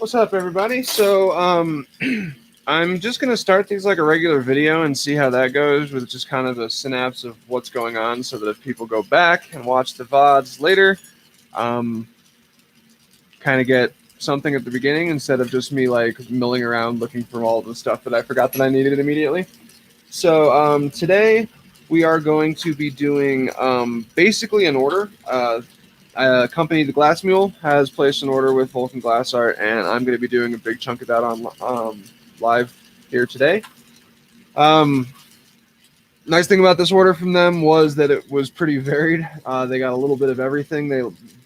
What's up, everybody? So, I'm just gonna start these like a regular video and see how that goes with just kind of a synapse of what's going on, so that if people go back and watch the VODs later, um, kind of get something at the beginning instead of just me like milling around looking for all the stuff that I forgot that I needed immediately. So, today we are going to be doing basically an order. Company, the Glass Mule, has placed an order with Vulcan Glass Art, and I'm going to be doing a big chunk of that on live here today. Um, Nice thing about this order from them was that it was pretty varied. They got a little bit of everything. They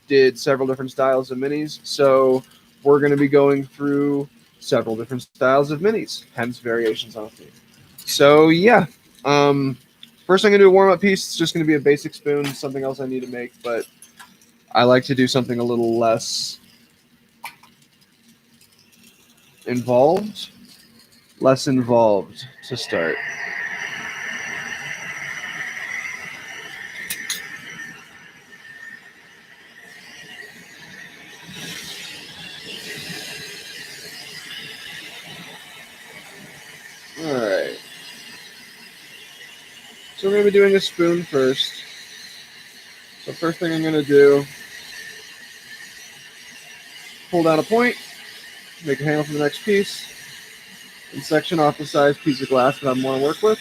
did several different styles of minis, so we're going to be going through several different styles of minis, hence variations on theme. So yeah, first I'm going to do a warm-up piece. It's just going to be a basic spoon, something else I need to make, but I like to do something a little less involved, to start. All right. So we're going to be doing a spoon first. So first thing I'm going to do, pull down a point, make a handle for the next piece, and section off the size piece of glass that I want to work with.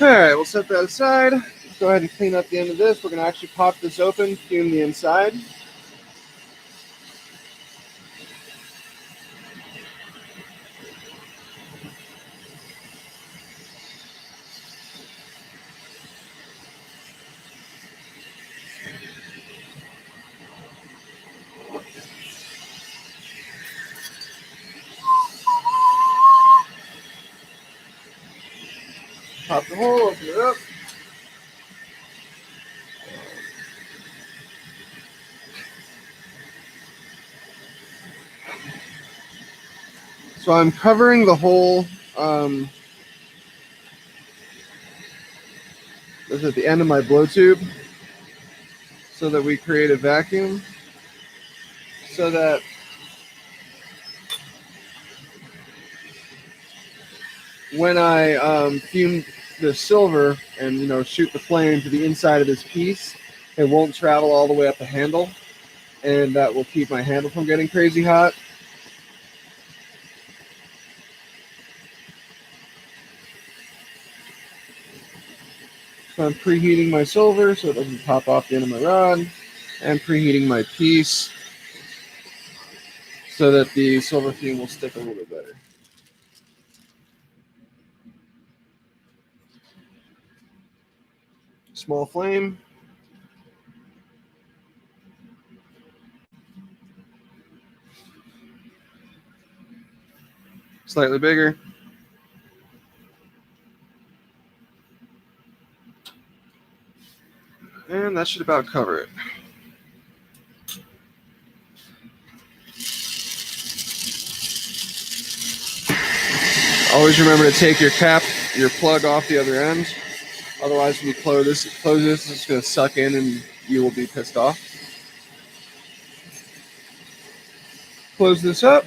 All right, we'll set that aside. Let's go ahead and clean up the end of this. We're going to actually pop this open, fume the inside. Pop the hole, open it up. So I'm covering the hole that's at the end of my blow tube so that we create a vacuum, so that when I fume the silver and shoot the flame to the inside of this piece, it won't travel all the way up the handle, and that will keep my handle from getting crazy hot. So I'm preheating my silver so it doesn't pop off the end of my rod, and preheating my piece so that the silver fume will stick a little bit better. Small flame. Slightly bigger. And that should about cover it. Always remember to take your cap, your plug off the other end. Otherwise, when you close this, it's going to suck in and you will be pissed off. Close this up.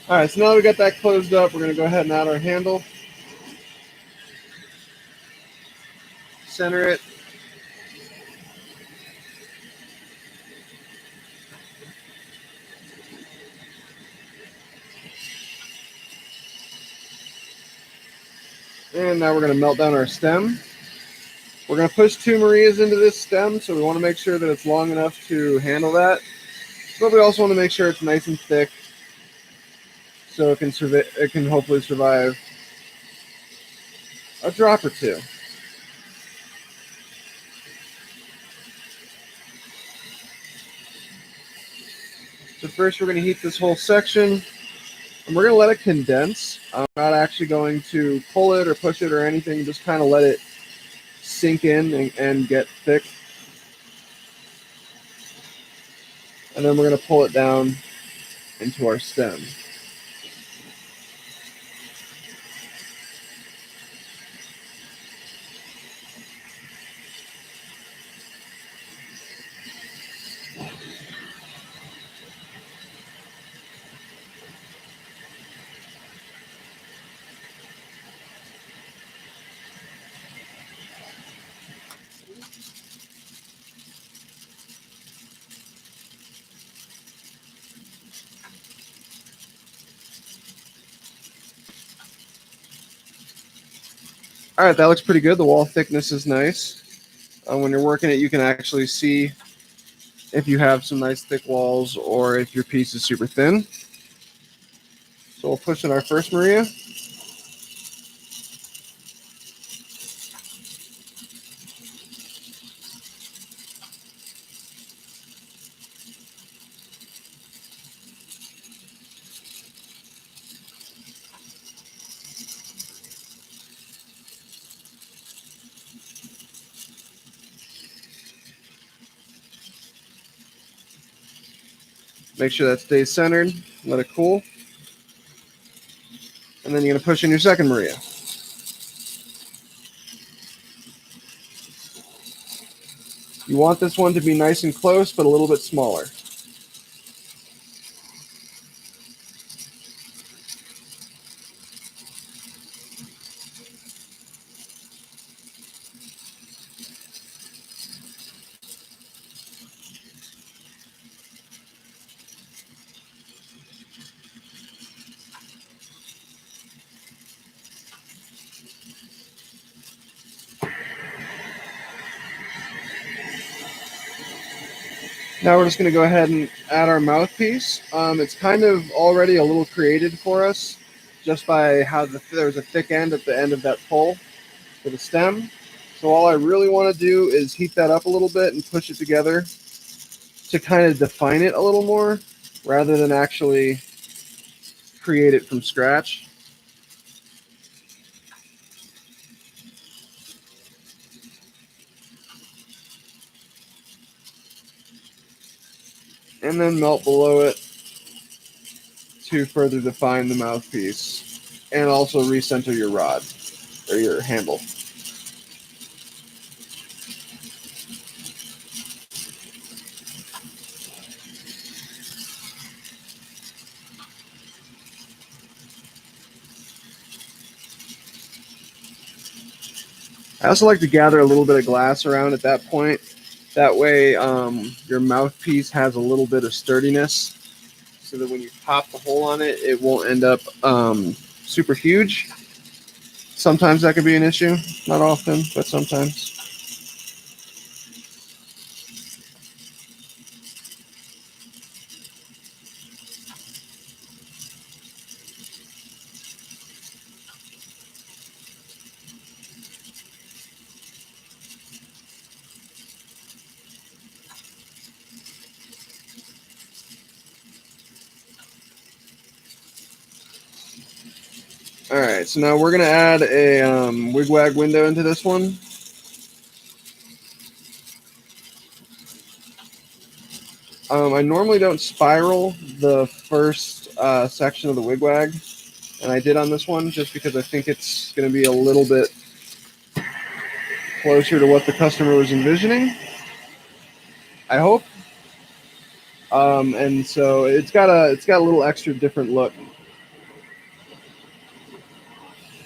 All right, so now that we got that closed up, we're going to go ahead and add our handle. Center it. And now we're going to melt down our stem. We're going to push 2 Marias into this stem, so we want to make sure that it's long enough to handle that. But we also want to make sure it's nice and thick, so it can hopefully survive a drop or two. So first we're going to heat this whole section, and we're going to let it condense. I'm not actually going to pull it or push it or anything, just kind of let it sink in and get thick. And then we're going to pull it down into our stem. All right, that looks pretty good. The wall thickness is nice. When you're working it, you can actually see if you have some nice thick walls or if your piece is super thin. So we'll push in our first Maria. Make sure that stays centered. Let it cool. And then you're going to push in your second Maria. You want this one to be nice and close, but a little bit smaller. Now we're just going to go ahead and add our mouthpiece. It's kind of already a little created for us just by how there's a thick end at the end of that pole for the stem. So all I really want to do is heat that up a little bit and push it together to kind of define it a little more rather than actually create it from scratch. And then melt below it to further define the mouthpiece and also recenter your rod or your handle. I also like to gather a little bit of glass around at that point. That way your mouthpiece has a little bit of sturdiness so that when you pop the hole on it, it won't end up super huge. Sometimes that could be an issue. Not often, but sometimes. All right, so now we're going to add a wigwag window into this one. I normally don't spiral the first section of the wigwag, and I did on this one just because I think it's going to be a little bit closer to what the customer was envisioning, I hope. And so it's got a little extra different look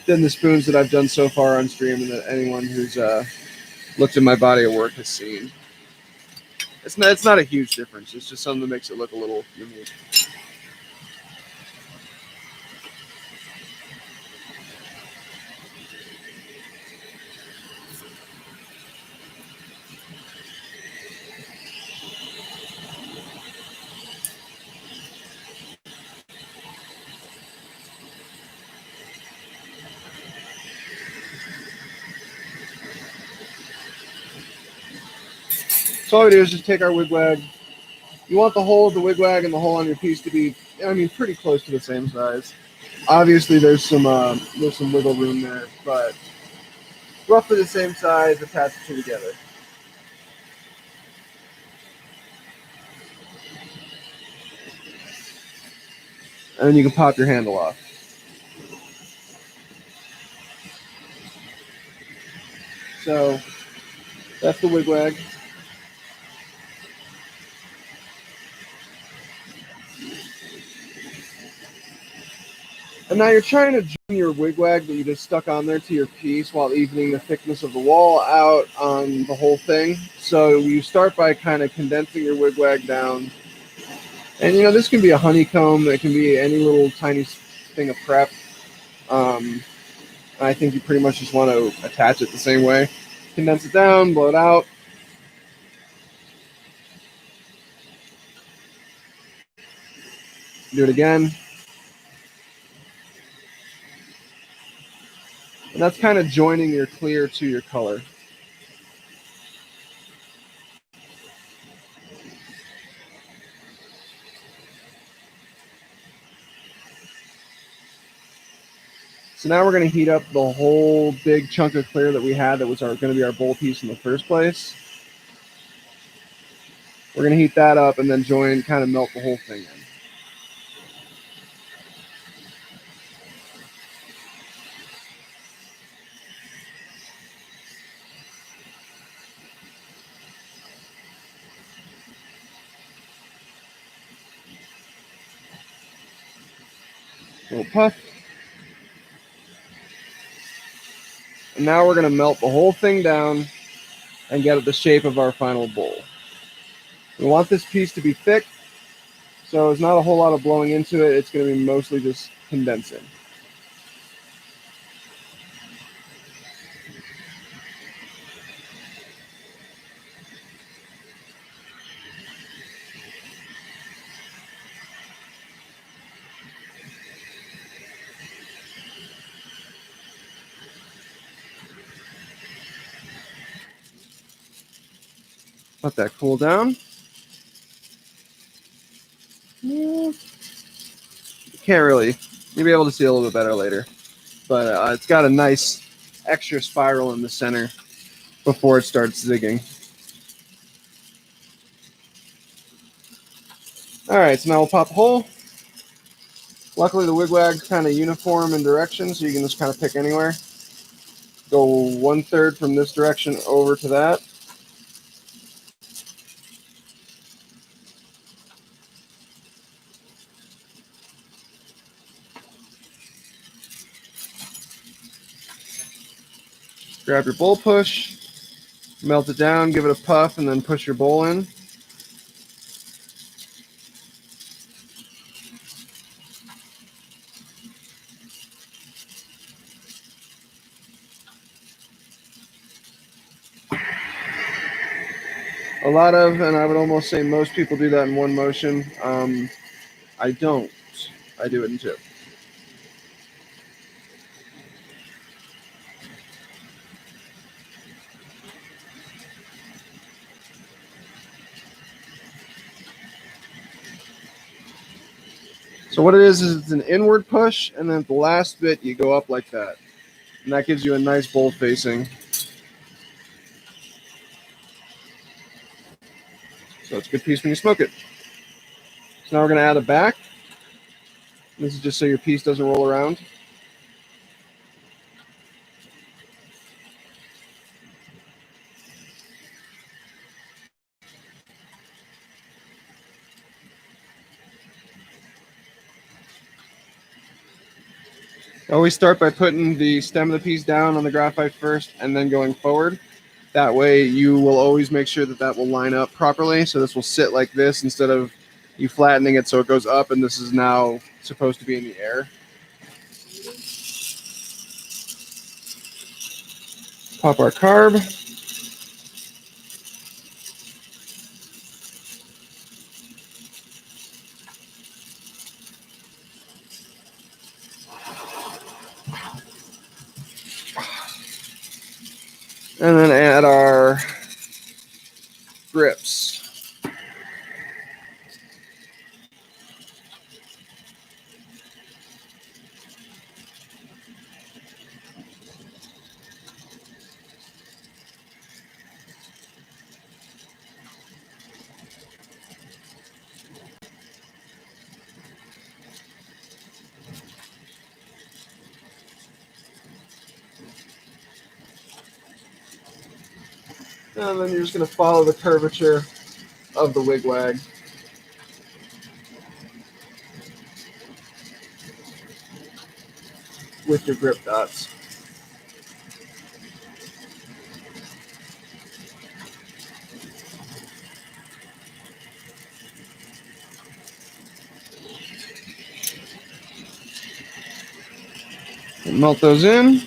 than the spoons that I've done so far on stream and that anyone who's looked at my body of work has seen. It's not a huge difference. It's just something that makes it look a little unique. So all we do is just take our wigwag. You want the hole of the wigwag and the hole on your piece to be, I mean, pretty close to the same size. Obviously, there's some wiggle room there, but roughly the same size. Attach the two together. And then you can pop your handle off. So that's the wigwag. And now you're trying to join your wigwag that you just stuck on there to your piece while evening the thickness of the wall out on the whole thing. So you start by kind of condensing your wigwag down. And you know, this can be a honeycomb, it can be any little tiny thing of prep. I think you pretty much just want to attach it the same way. Condense it down, blow it out. Do it again. And that's kind of joining your clear to your color. So now we're going to heat up the whole big chunk of clear that we had that was going to be our bowl piece in the first place. We're going to heat that up and then join, kind of melt the whole thing in. Little puff. And now we're going to melt the whole thing down and get it the shape of our final bowl. We want this piece to be thick, so there's not a whole lot of blowing into it. It's going to be mostly just condensing. Let that cool down. You can't really, you'll be able to see a little bit better later. But it's got a nice extra spiral in the center before it starts zigging. All right, so now we'll pop a hole. Luckily, the wigwag's kind of uniform in direction, so you can just kind of pick anywhere. Go 1/3 from this direction over to that. Grab your bowl push, melt it down, give it a puff, and then push your bowl in. A lot of, and I would almost say most people do that in one motion. I don't. I do it in two. So what it is it's an inward push, and then at the last bit, you go up like that. And that gives you a nice bowl facing. So it's a good piece when you smoke it. So now we're going to add a back. This is just so your piece doesn't roll around. Always start by putting the stem of the piece down on the graphite first and then going forward. That way you will always make sure that that will line up properly. So this will sit like this instead of you flattening it so it goes up, and this is now supposed to be in the air. Pop our carb. And then add our grips. And then you're just going to follow the curvature of the wigwag. With your grip dots. And melt those in.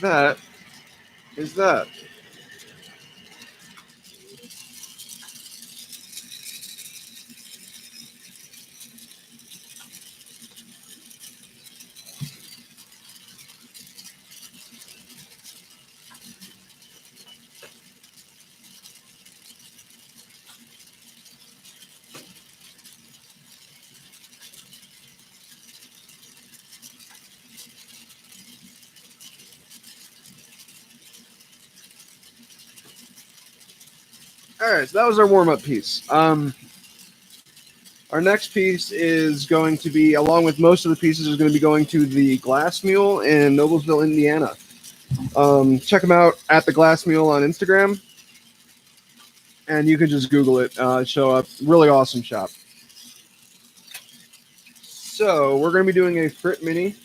That is that. All right, so that was our warm-up piece. Our next piece is going to be, along with most of the pieces, is going to be going to the Glass Mule in Noblesville, Indiana. Check them out at the Glass Mule on Instagram, and you can just Google it. Show up. Really awesome shop. So we're going to be doing a Frit Mini.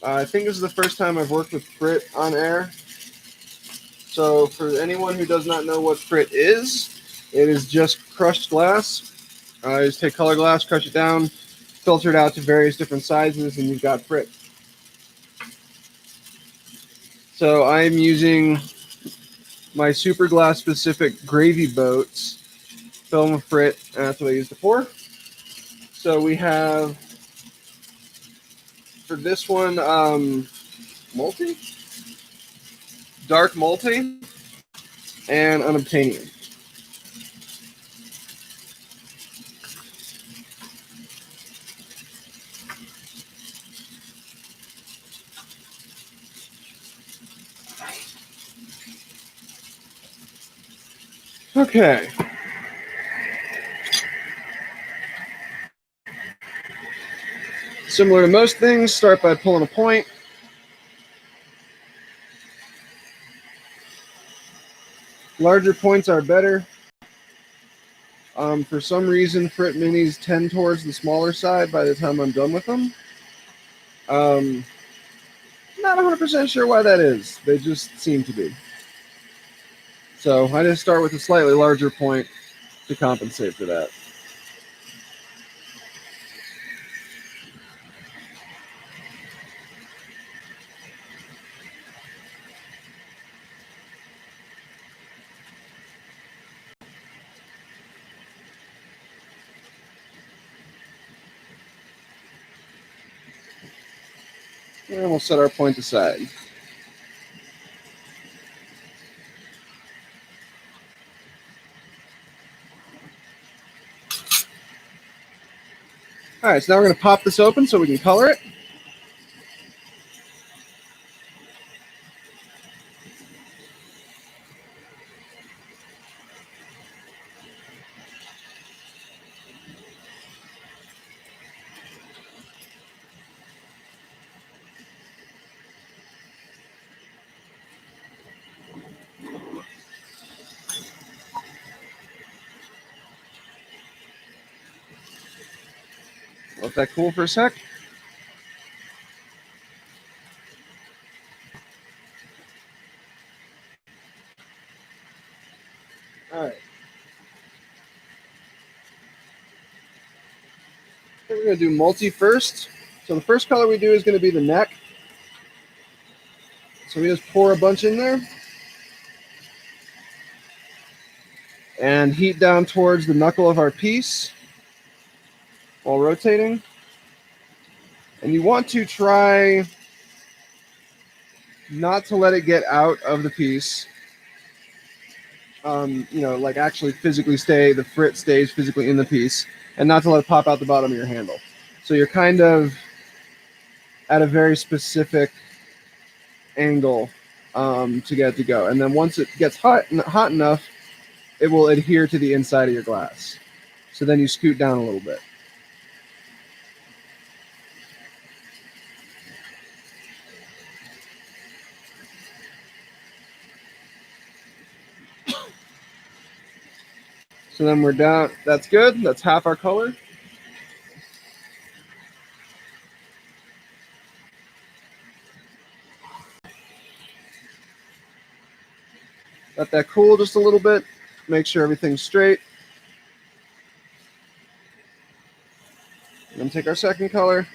I think this is the first time I've worked with Frit on air. So for anyone who does not know what Frit is, it is just crushed glass. You just take color glass, crush it down, filter it out to various different sizes, and you've got Frit. So I'm using my Super Glass Specific Gravy Boats film of Frit, and that's what I used it for. So we have, for this one, multi, dark multi, and unobtainium. Okay. Similar to most things, start by pulling a point. Larger points are better. For some reason, Frit Minis tend towards the smaller side by the time I'm done with them. Not 100% sure why that is. They just seem to be. So I just start with a slightly larger point to compensate for that. And we'll set our point aside. All right, so now we're going to pop this open so we can color it. Let that cool for a sec. All right. We're going to do multi first. So the first color we do is going to be the neck. So we just pour a bunch in there. And heat down towards the knuckle of our piece while rotating. And you want to try not to let it get out of the piece. Like actually physically the frit stays physically in the piece, and not to let it pop out the bottom of your handle. So you're kind of at a very specific angle to get it to go. And then once it gets hot enough, it will adhere to the inside of your glass. So then you scoot down a little bit. So then we're down. That's good. That's half our color. Let that cool just a little bit. Make sure everything's straight. And then take our second color.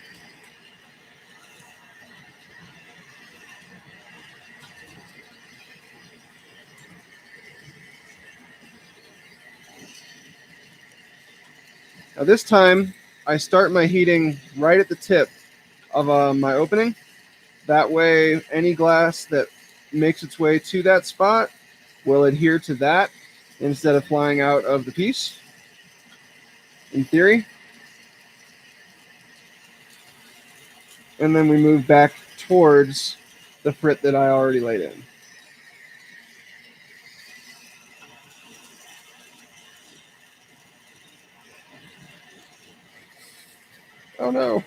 Now this time, I start my heating right at the tip of my opening. That way, any glass that makes its way to that spot will adhere to that instead of flying out of the piece, in theory. And then we move back towards the frit that I already laid in. Oh no.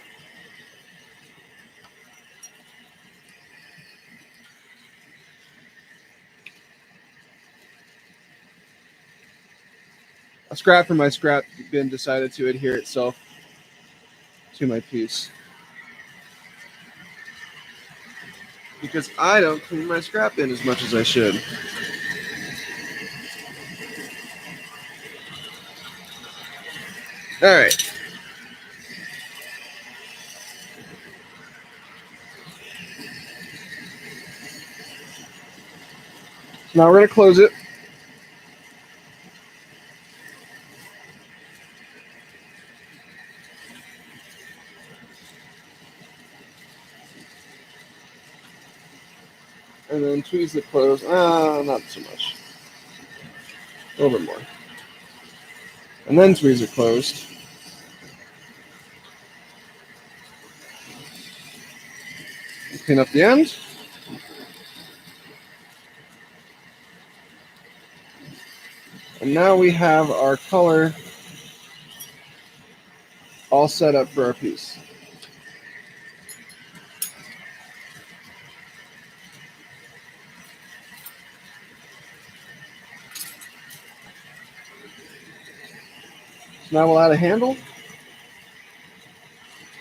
A scrap from my scrap bin decided to adhere itself to my piece. Because I don't clean my scrap bin as much as I should. All right. Now we're going to close it. And then tweeze it closed. Not so much. A little bit more. And then tweeze it closed. Clean up the end. And now we have our color all set up for our piece. So now we'll add a handle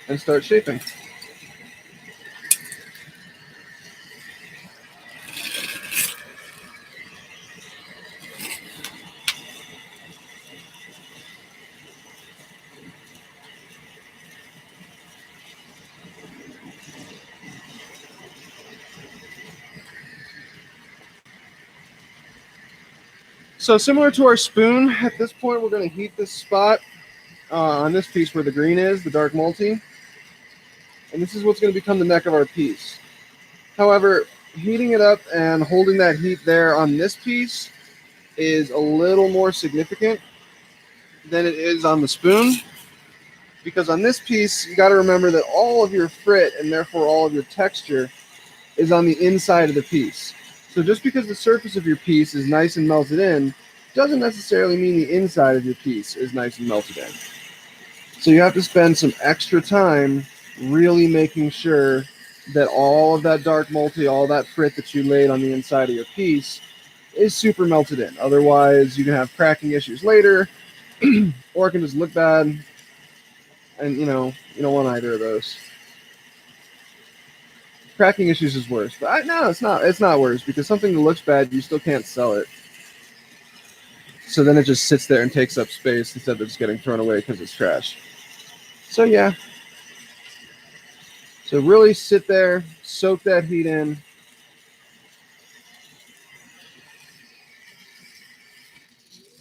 and start shaping. So similar to our spoon, at this point we're going to heat this spot on this piece where the green is, the dark multi. And this is what's going to become the neck of our piece. However, heating it up and holding that heat there on this piece is a little more significant than it is on the spoon. because on this piece, you got to remember that all of your frit and therefore all of your texture is on the inside of the piece. So just because the surface of your piece is nice and melted in, doesn't necessarily mean the inside of your piece is nice and melted in. So you have to spend some extra time really making sure that all of that dark multi, all that frit that you laid on the inside of your piece is super melted in. Otherwise, you can have cracking issues later, or it can just look bad, and you don't want either of those. Cracking issues is worse, but no, it's not. It's not worse because something that looks bad, you still can't sell it. So then it just sits there and takes up space instead of just getting thrown away because it's trash. So yeah. So really sit there, soak that heat in.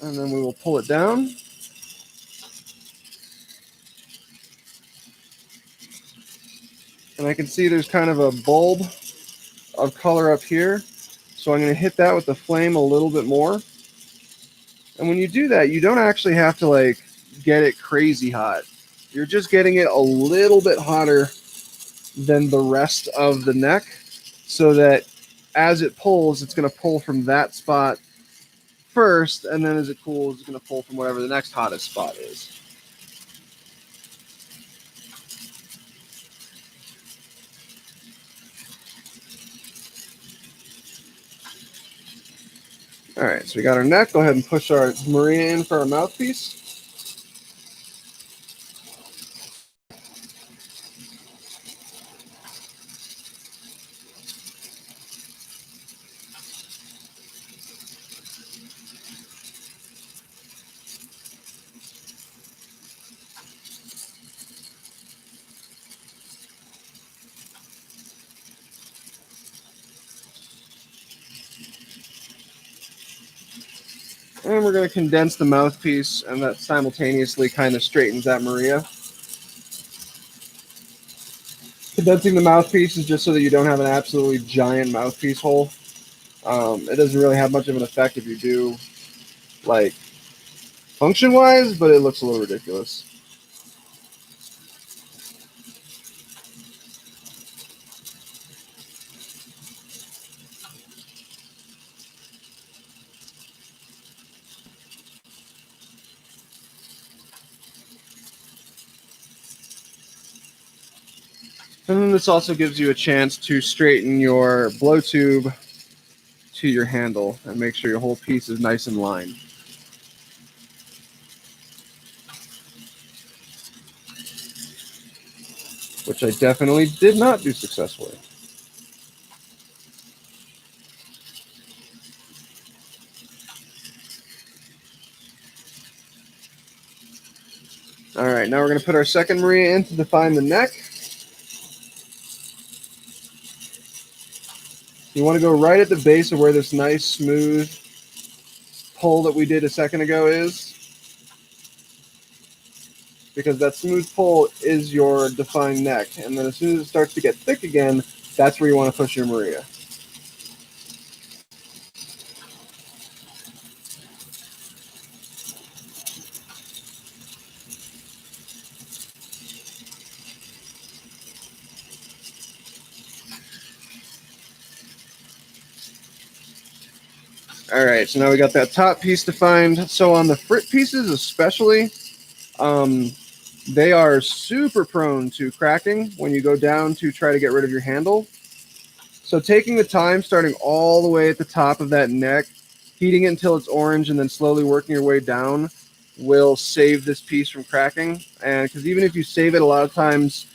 And then we will pull it down. And I can see there's kind of a bulb of color up here. So I'm going to hit that with the flame a little bit more. And when you do that, you don't actually have to like get it crazy hot. You're just getting it a little bit hotter than the rest of the neck so that as it pulls, it's going to pull from that spot first, and then as it cools, it's going to pull from whatever the next hottest spot is. All right, so we got our neck. Go ahead and push our Maria in for our mouthpiece. And we're going to condense the mouthpiece, and that simultaneously kind of straightens that Maria. Condensing the mouthpiece is just so that you don't have an absolutely giant mouthpiece hole. It doesn't really have much of an effect if you do, like, function-wise, but it looks a little ridiculous. And then this also gives you a chance to straighten your blow tube to your handle and make sure your whole piece is nice and lined. Which I definitely did not do successfully. All right, now we're going to put our second Maria in to define the neck. You want to go right at the base of where this nice smooth pull that we did a second ago is, because that smooth pull is your defined neck. And then as soon as it starts to get thick again, that's where you want to push your Maria. All right, so now we got that top piece defined. So on the frit pieces especially, they are super prone to cracking when you go down to try to get rid of your handle. So taking the time, starting all the way at the top of that neck, heating it until it's orange, and then slowly working your way down will save this piece from cracking. And because even if you save it, a lot of times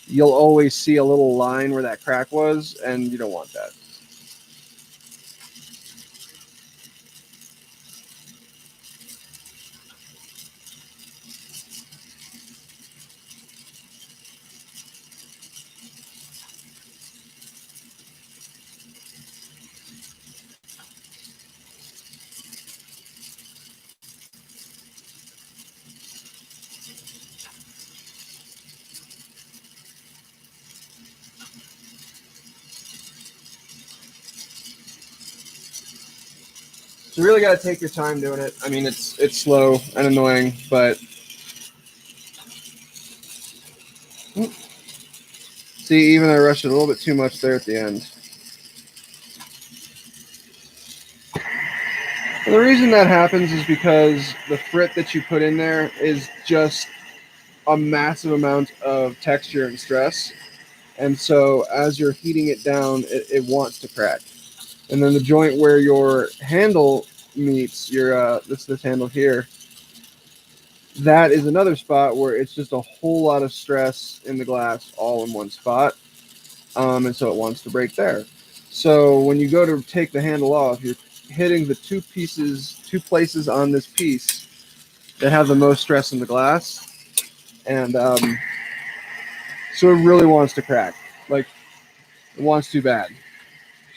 you'll always see a little line where that crack was, and you don't want that. So you really got to take your time doing it. I mean, it's slow and annoying, but See, even I rushed it a little bit too much there at the end. And the reason that happens is because the frit that you put in there is just a massive amount of texture and stress. And so as you're heating it down, it wants to crack. And then the joint where your handle meets your this handle here, that is another spot where it's just a whole lot of stress in the glass all in one spot. And so it wants to break there. So when you go to take the handle off, you're hitting the two places on this piece that have the most stress in the glass. And so it really wants to crack. Like, it wants too bad.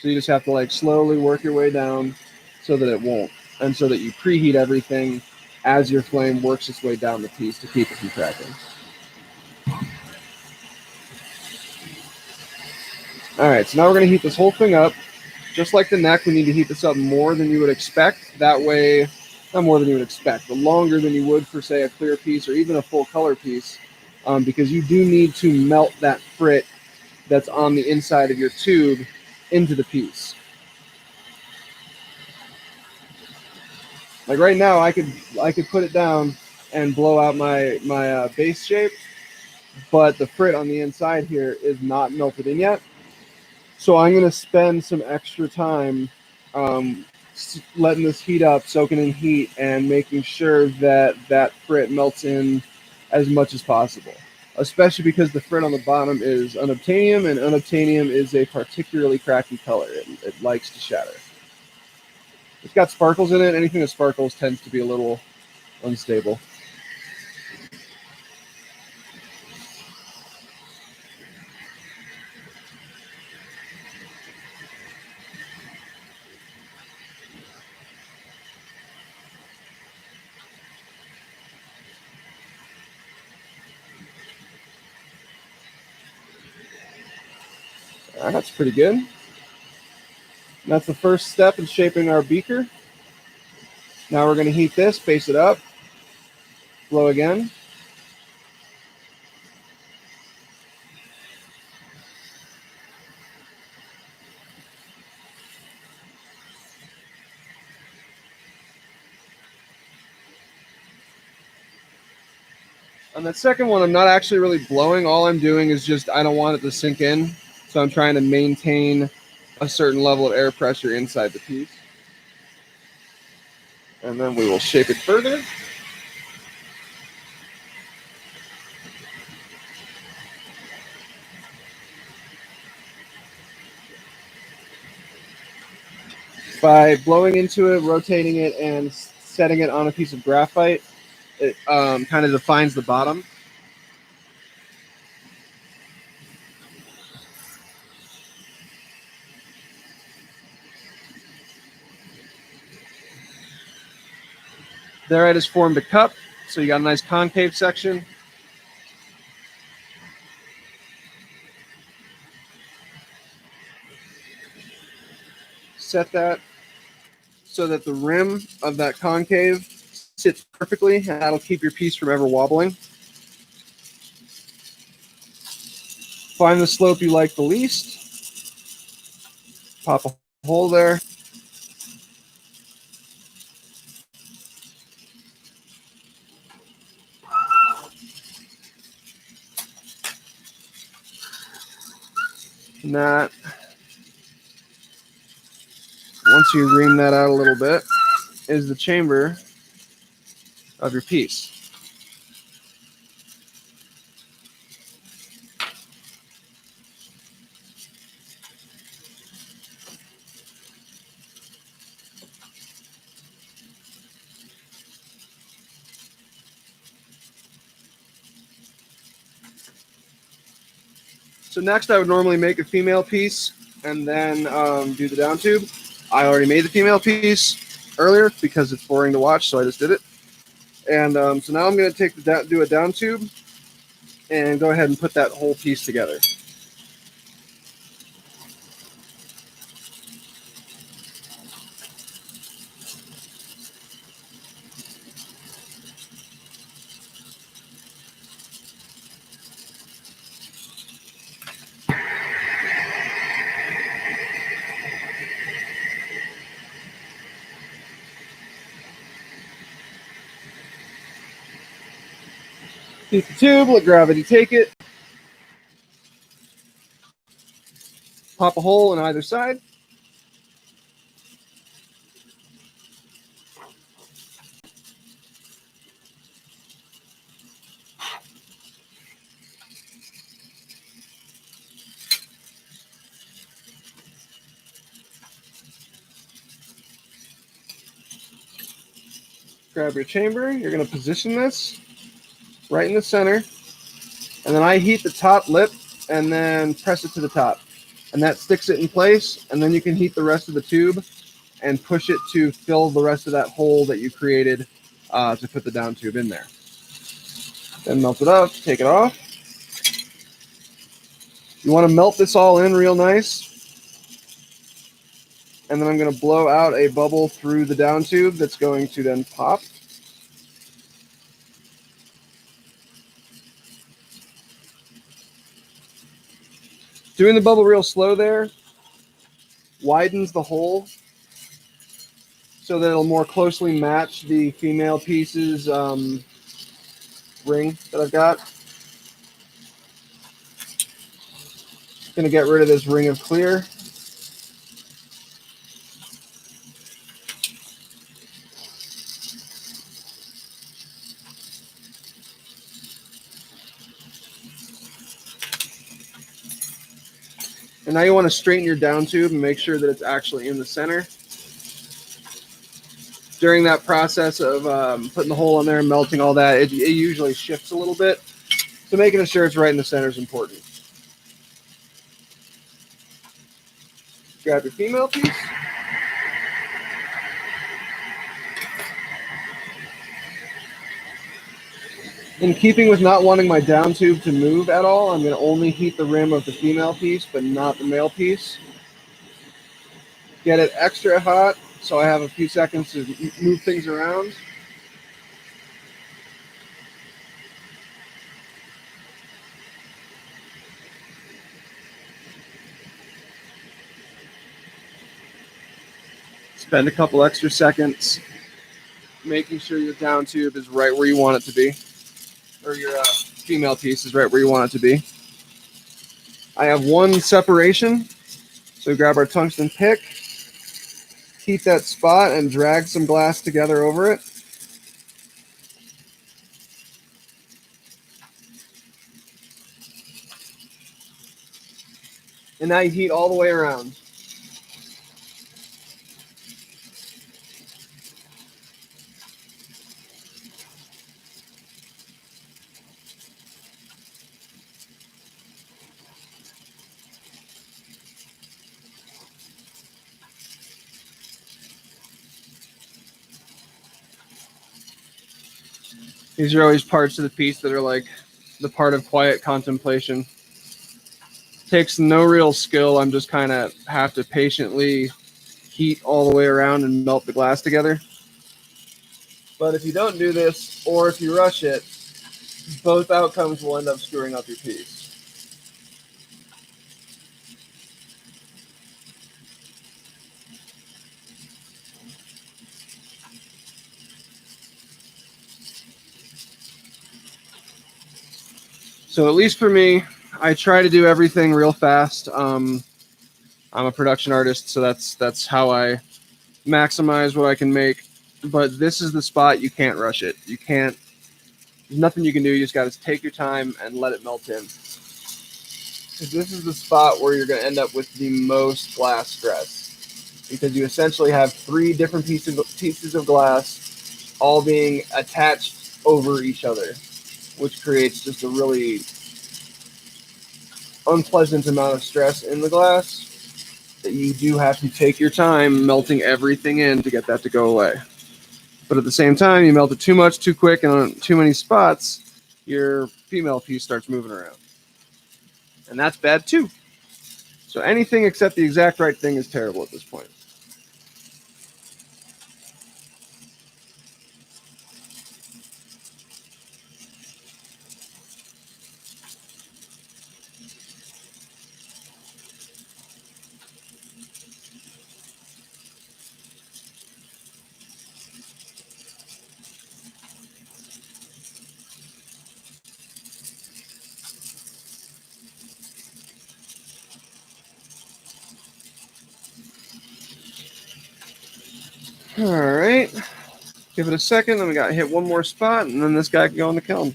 So you just have to like slowly work your way down so that it won't. And so that you preheat everything as your flame works its way down the piece to keep it from cracking. All right, so now we're going to heat this whole thing up. Just like the neck, we need to heat this up more than you would expect. That way, not more than you would expect, but longer than you would for, say, a clear piece or even a full color piece, because you do need to melt that frit that's on the inside of your tube into the piece. Like right now, I could put it down and blow out my base shape, but the frit on the inside here is not melted in yet. So I'm going to spend some extra time letting this heat up, soaking in heat, and making sure that that frit melts in as much as possible. Especially because the frit on the bottom is unobtainium, and unobtainium is a particularly cracky color. It likes to shatter. It's got sparkles in it. Anything that sparkles tends to be a little unstable. That's pretty good. And that's the first step in shaping our beaker. Now we're going to heat this, base it up, blow again. On that second one, I'm not actually really blowing. All I'm doing is just, I don't want it to sink in. So I'm trying to maintain a certain level of air pressure inside the piece. And then we will shape it further. By blowing into it, rotating it, and setting it on a piece of graphite, it kind of defines the bottom. There I just formed a cup, so you got a nice concave section. Set that so that the rim of that concave sits perfectly, and that'll keep your piece from ever wobbling. Find the slope you like the least. Pop a hole there. And that, once you ream that out a little bit, is the chamber of your piece. So next I would normally make a female piece and then do the down tube. I already made the female piece earlier because it's boring to watch, so I just did it. And so now I'm going to do a down tube and go ahead and put that whole piece together. Heat the tube, let gravity take it. Pop a hole in either side. Grab your chamber. You're going to position this right in the center. And then I heat the top lip and then press it to the top. And that sticks it in place. And then you can heat the rest of the tube and push it to fill the rest of that hole that you created to put the down tube in there. Then melt it up, take it off. You want to melt this all in real nice. And then I'm going to blow out a bubble through the down tube that's going to then pop. Doing the bubble real slow there widens the hole so that it'll more closely match the female piece's ring that I've got. Going to get rid of this ring of clear. And now you want to straighten your down tube and make sure that it's actually in the center. During that process of putting the hole in there and melting all that, it usually shifts a little bit. So making sure it's right in the center is important. Grab your female piece. In keeping with not wanting my down tube to move at all, I'm going to only heat the rim of the female piece, but not the male piece. Get it extra hot so I have a few seconds to move things around. Spend a couple extra seconds making sure your down tube is right where you want it to be, or your female piece is right where you want it to be. I have one separation, so we grab our tungsten pick, heat that spot, and drag some glass together over it. And now you heat all the way around. These are always parts of the piece that are like the part of quiet contemplation. Takes no real skill. I'm just kind of have to patiently heat all the way around and melt the glass together. But if you don't do this, or if you rush it, both outcomes will end up screwing up your piece. So at least for me, I try to do everything real fast. I'm a production artist, so that's how I maximize what I can make. But this is the spot you can't rush it. You can't. There's nothing you can do. You just got to take your time and let it melt in. Because this is the spot where you're going to end up with the most glass stress, because you essentially have three different pieces of glass all being attached over each other, which creates just a really unpleasant amount of stress in the glass that you do have to take your time melting everything in to get that to go away. But at the same time, you melt it too much, too quick, and on too many spots, your female piece starts moving around. And that's bad too. So anything except the exact right thing is terrible at this point. All right. Give it a second, then we got to hit one more spot, and then this guy can go in the kiln.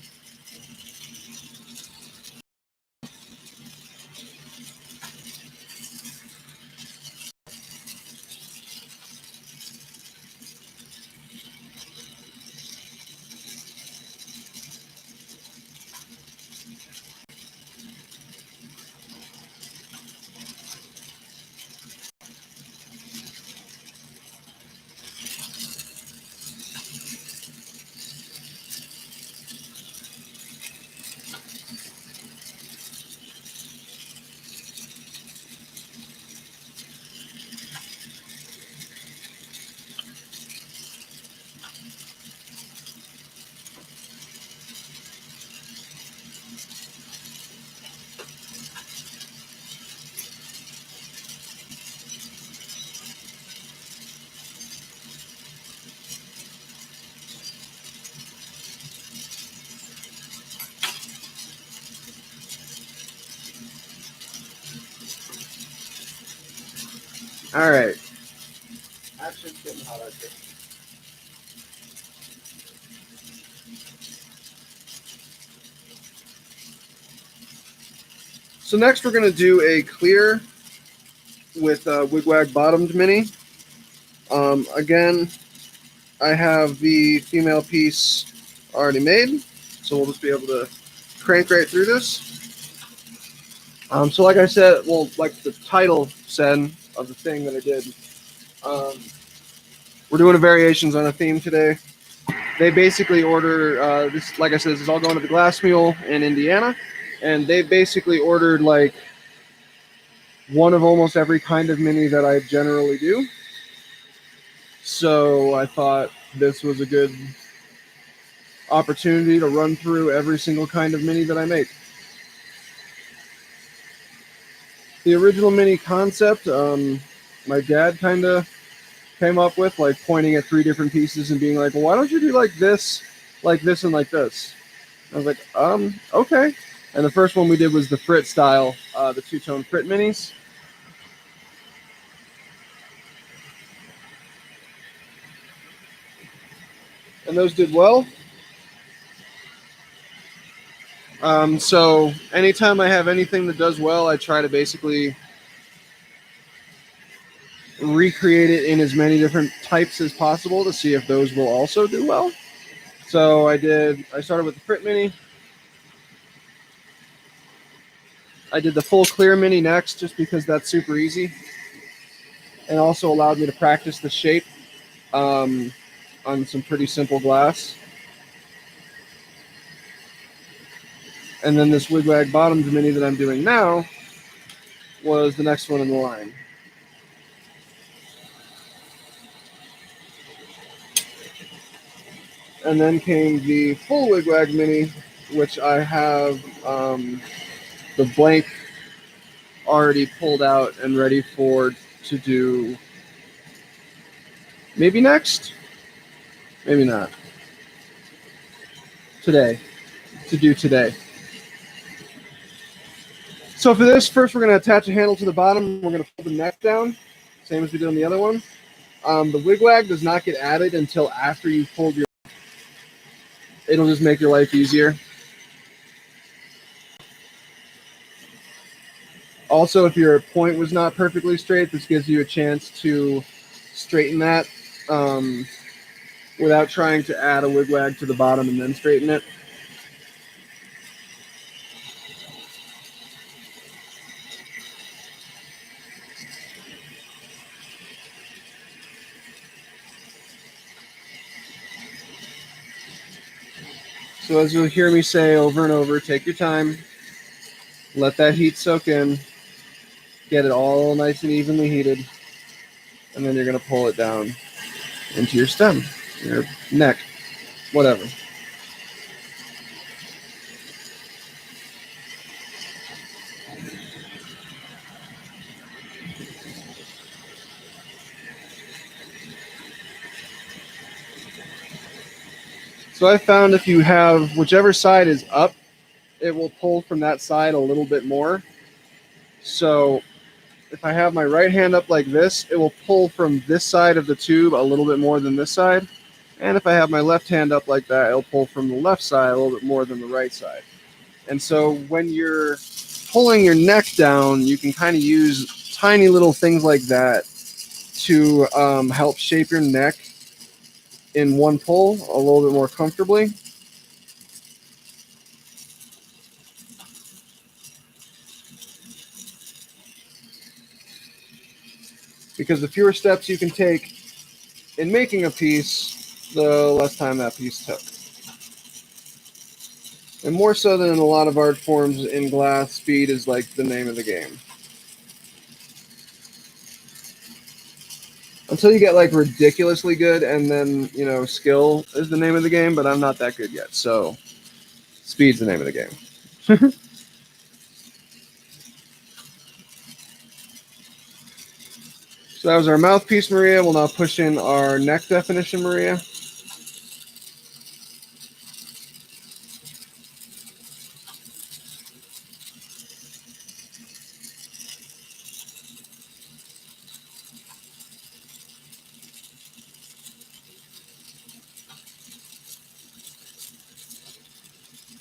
All right. Actually, it's getting hot out here. So next we're going to do a clear with wigwag bottomed mini. Again, I have the female piece already made, so we'll just be able to crank right through this. So like I said, well, like the title said of the thing that I did, we're doing a variations on a theme today. They basically order this, like I said, this is all going to the Glass Mule in Indiana, and they basically ordered like one of almost every kind of mini that I generally do. So I thought this was a good opportunity to run through every single kind of mini that I make. The original mini concept, my dad kind of came up with, like pointing at 3 different pieces and being like, well, why don't you do like this, and like this? I was like, okay. And the first one we did was the Frit style, the 2-tone Frit minis. And those did well. So anytime I have anything that does well, I try to basically recreate it in as many different types as possible to see if those will also do well. So I started with the Frit mini. I did the full clear mini next just because that's super easy and also allowed me to practice the shape on some pretty simple glass. And then this wigwag bottomed mini that I'm doing now was the next one in the line. And then came the full wigwag mini, which I have the blank already pulled out and ready to do maybe next, maybe not. Today. So for this, first we're going to attach a handle to the bottom. We're going to pull the neck down, same as we did on the other one. The wigwag does not get added until after you've pulled your. It'll just make your life easier. Also, if your point was not perfectly straight, this gives you a chance to straighten that without trying to add a wigwag to the bottom and then straighten it. So as you'll hear me say over and over, take your time, let that heat soak in, get it all nice and evenly heated, and then you're going to pull it down into your stem, your neck, whatever. So I found if you have whichever side is up, it will pull from that side a little bit more. So if I have my right hand up like this, it will pull from this side of the tube a little bit more than this side. And if I have my left hand up like that, it'll pull from the left side a little bit more than the right side. And so when you're pulling your neck down, you can kind of use tiny little things like that to help shape your neck in one pull a little bit more comfortably. Because the fewer steps you can take in making a piece, the less time that piece took. And more so than in a lot of art forms in glass, speed is like the name of the game. Until you get like ridiculously good, and then, you know, skill is the name of the game, but I'm not that good yet, so speed's the name of the game. So that was our mouthpiece, Maria. We'll now push in our neck definition, Maria.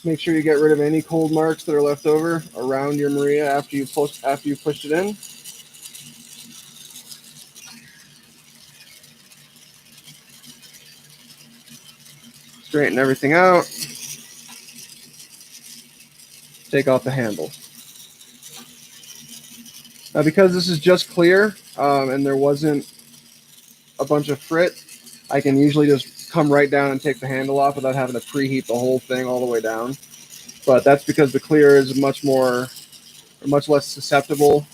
Make sure you get rid of any cold marks that are left over around your Maria after you pushed it in. Straighten everything out. Take off the handle. Now, because this is just clear and there wasn't a bunch of frit, I can usually just come right down and take the handle off without having to preheat the whole thing all the way down. But that's because the clear is much less susceptible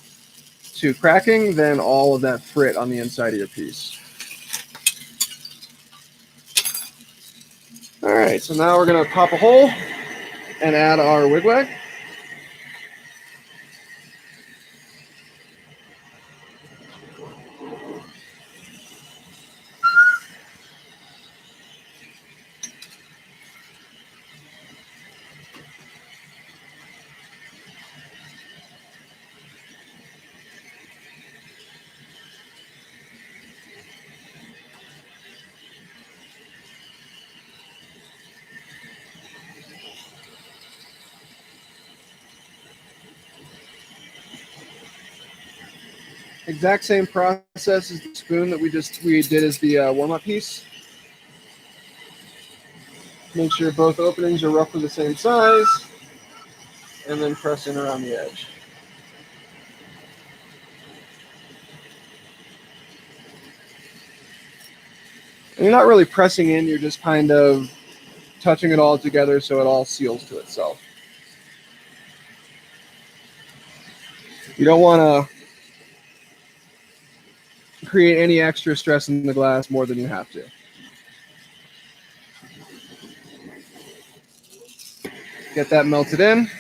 to cracking than all of that frit on the inside of your piece. All right, so now we're going to pop a hole and add our wigwag. Exact same process as the spoon that we did as the warm-up piece. Make sure both openings are roughly the same size, and then press in around the edge. And you're not really pressing in, you're just kind of touching it all together so it all seals to itself. You don't want to create any extra stress in the glass more than you have to. Get that melted in.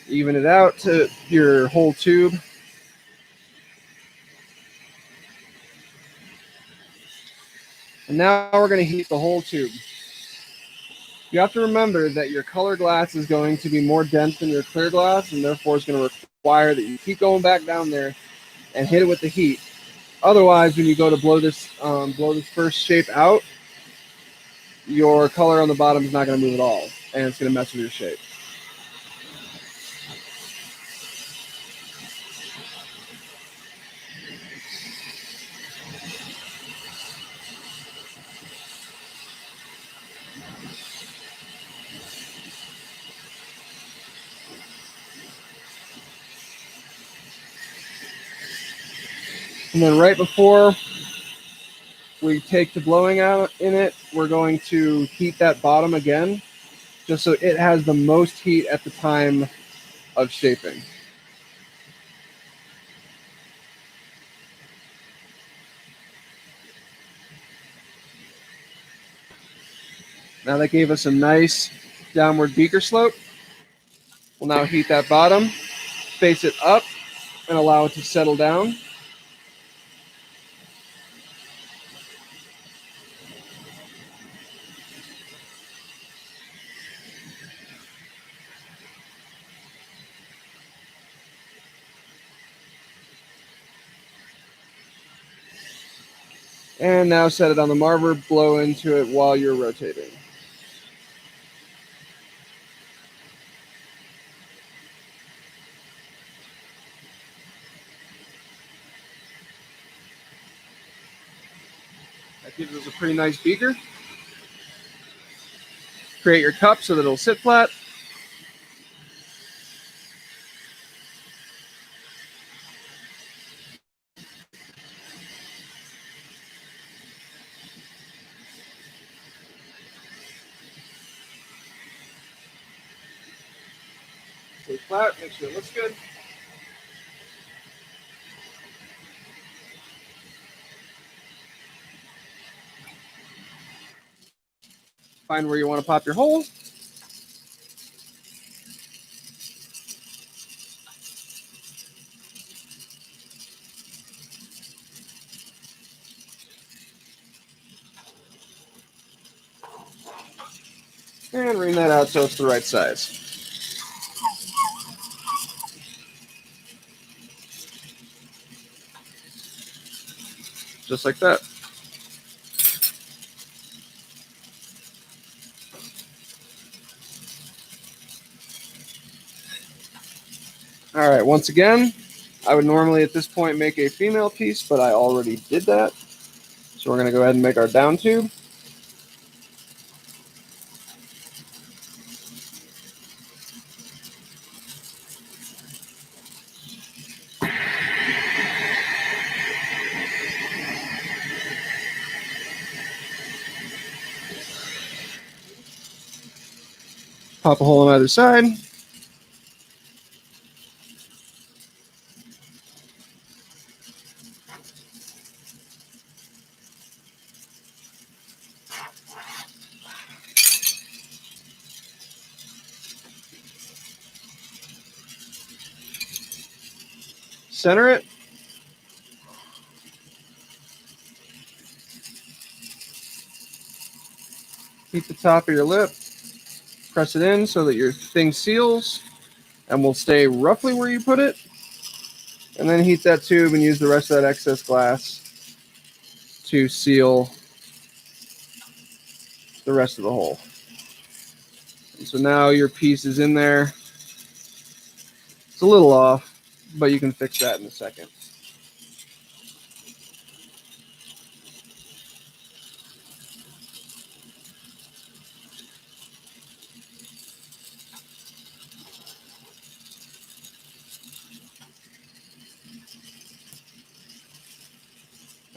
Even it out to your whole tube. And now we're going to heat the whole tube. You have to remember that your color glass is going to be more dense than your clear glass, and therefore it's going to require that you keep going back down there and hit it with the heat. Otherwise, when you go to blow this first shape out, your color on the bottom is not going to move at all, and it's going to mess with your shape. And then right before we take the blowing out in it, we're going to heat that bottom again, just so it has the most heat at the time of shaping. Now that gave us a nice downward beaker slope. We'll now heat that bottom, face it up, and allow it to settle down. And now set it on the marver, blow into it while you're rotating. That gives us a pretty nice beaker. Create your cup so that it'll sit flat. Stay flat, make sure it looks good. Find where you want to pop your hole. And wring that out so it's the right size. Just like that. All right, once again, I would normally at this point make a female piece, but I already did that. So we're going to go ahead and make our down tube. Pop a hole on either side. Center it. Heat the top of your lip. Press it in so that your thing seals and will stay roughly where you put it. And then heat that tube and use the rest of that excess glass to seal the rest of the hole. And so now your piece is in there. It's a little off, but you can fix that in a second.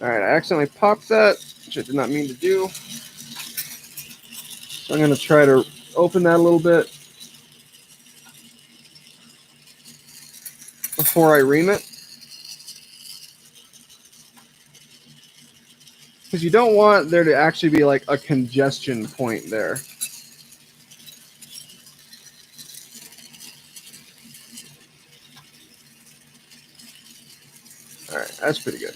All right, I accidentally popped that, which I did not mean to do. So I'm going to try to open that a little bit before I ream it. Because you don't want there to actually be like a congestion point there. All right, that's pretty good.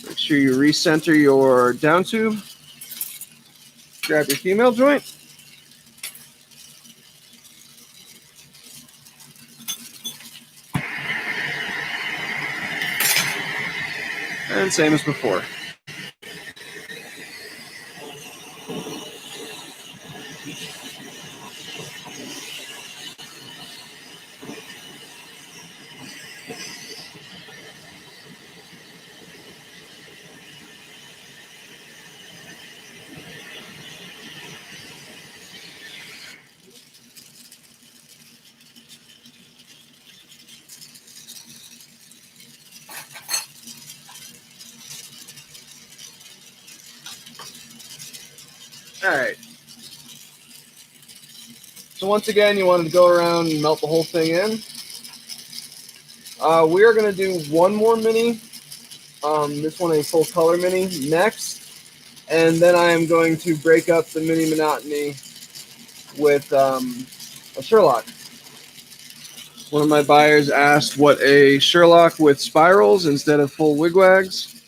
Make sure you recenter your down tube. Grab your female joint. And same as before. All right. So once again, you want to go around and melt the whole thing in. We are going to do one more mini This one a full color mini next. And then I am going to break up the mini monotony with a Sherlock. One of my buyers asked what a Sherlock with spirals instead of full wigwags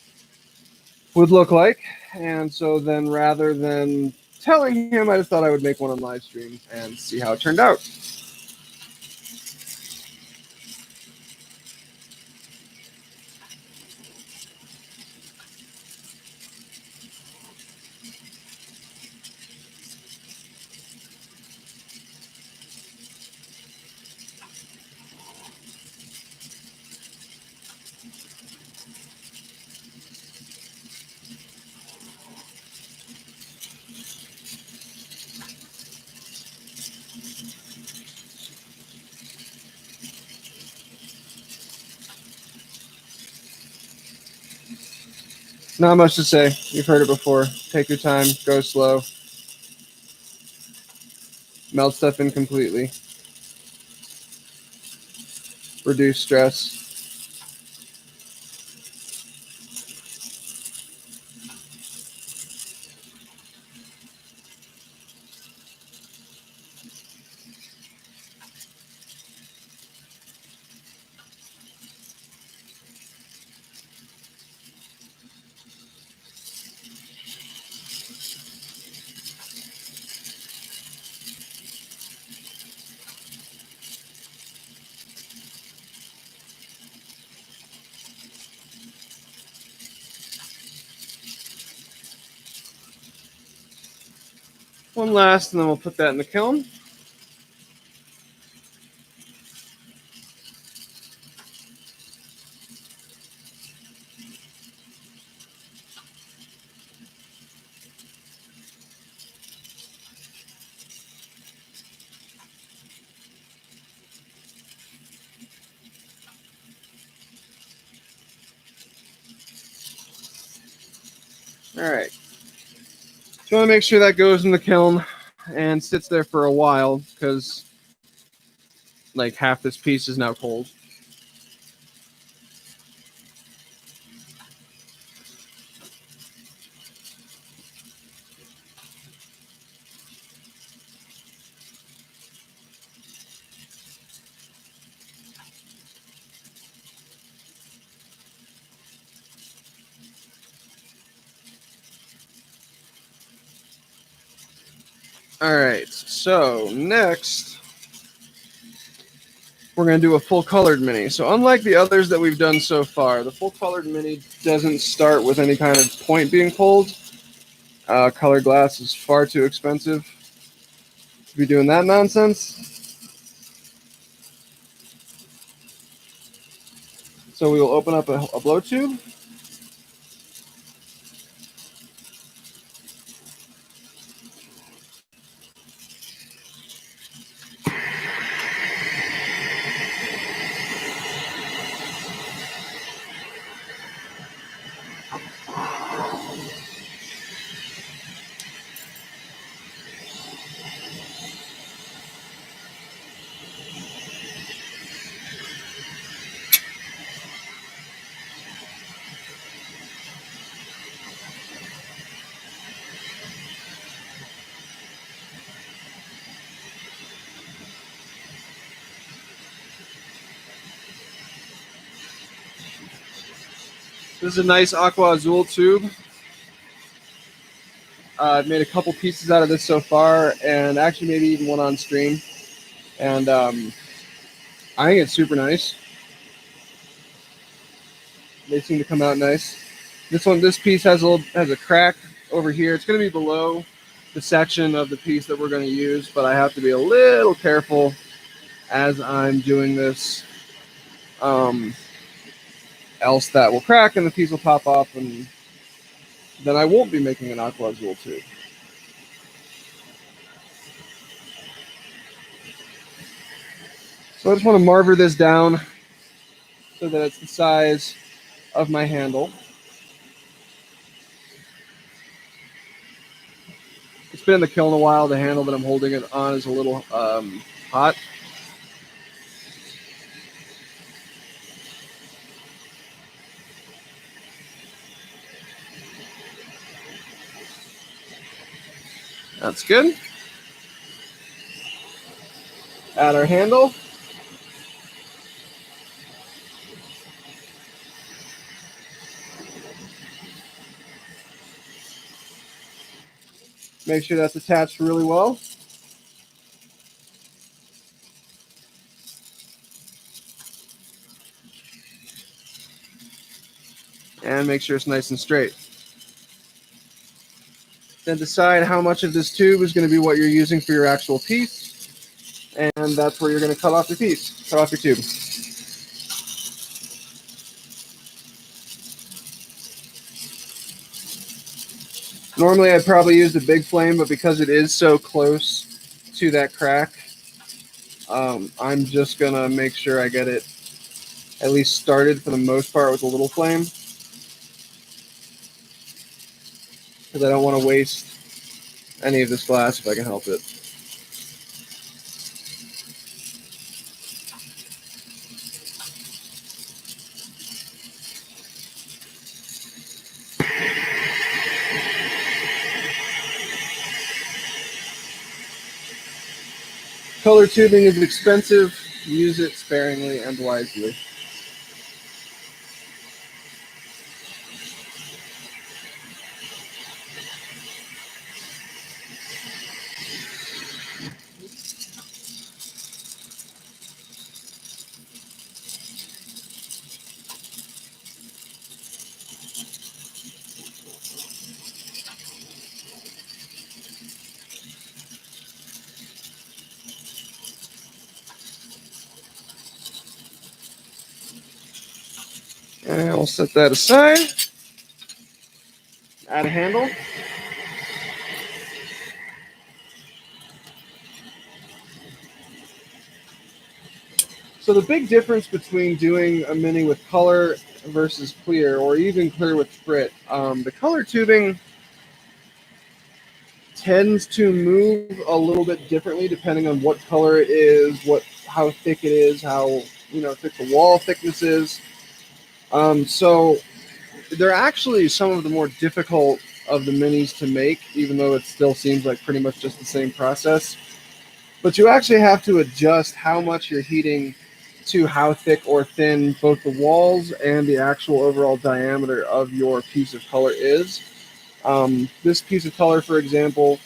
would look like. And so then rather than telling him, I just thought I would make one on live stream and see how it turned out. Not much to say. You've heard it before. Take your time, go slow, melt stuff in completely, reduce stress. One last, and then we'll put that in the kiln. All right. So I want to make sure that goes in the kiln and sits there for a while because like half this piece is now cold. All right, so next we're going to do a full colored mini. So unlike the others that we've done so far, the full colored mini doesn't start with any kind of point being pulled. Colored glass is far too expensive to be doing that nonsense. So we will open up a blow tube. This is a nice aqua azul tube. I've made a couple pieces out of this so far, and actually maybe even one on stream. And I think it's super nice. They seem to come out nice. This piece has a crack over here. It's going to be below the section of the piece that we're going to use, but I have to be a little careful as I'm doing this. Else that will crack and the piece will pop off, and then I won't be making an aqua azul tube. So I just want to marver this down so that it's the size of my handle. It's been in the kiln a while. The handle that I'm holding it on is a little hot. That's good. Add our handle. Make sure that's attached really well. And make sure it's nice and straight. Then decide how much of this tube is going to be what you're using for your actual piece. And that's where you're going to cut off your piece, cut off your tube. Normally I'd probably use the big flame, but because it is so close to that crack, I'm just going to make sure I get it at least started for the most part with a little flame, because I don't want to waste any of this glass if I can help it. Color tubing is expensive. Use it sparingly and wisely. And we'll set that aside. Add a handle. So the big difference between doing a mini with color versus clear, or even clear with Sprit, the color tubing tends to move a little bit differently depending on what color it is, how thick it is, how thick the wall thickness is. So they're actually some of the more difficult of the minis to make, even though it still seems like pretty much just the same process. But you actually have to adjust how much you're heating to how thick or thin both the walls and the actual overall diameter of your piece of color is. This piece of color, for example,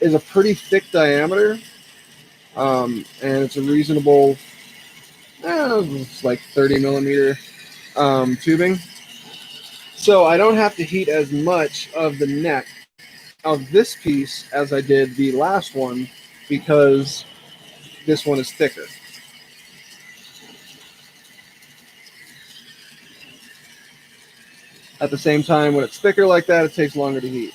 is a pretty thick diameter, and it's a reasonable, it's like 30 millimeter tubing. So I don't have to heat as much of the neck of this piece as I did the last one, because this one is thicker. At the same time, when it's thicker like that, it takes longer to heat.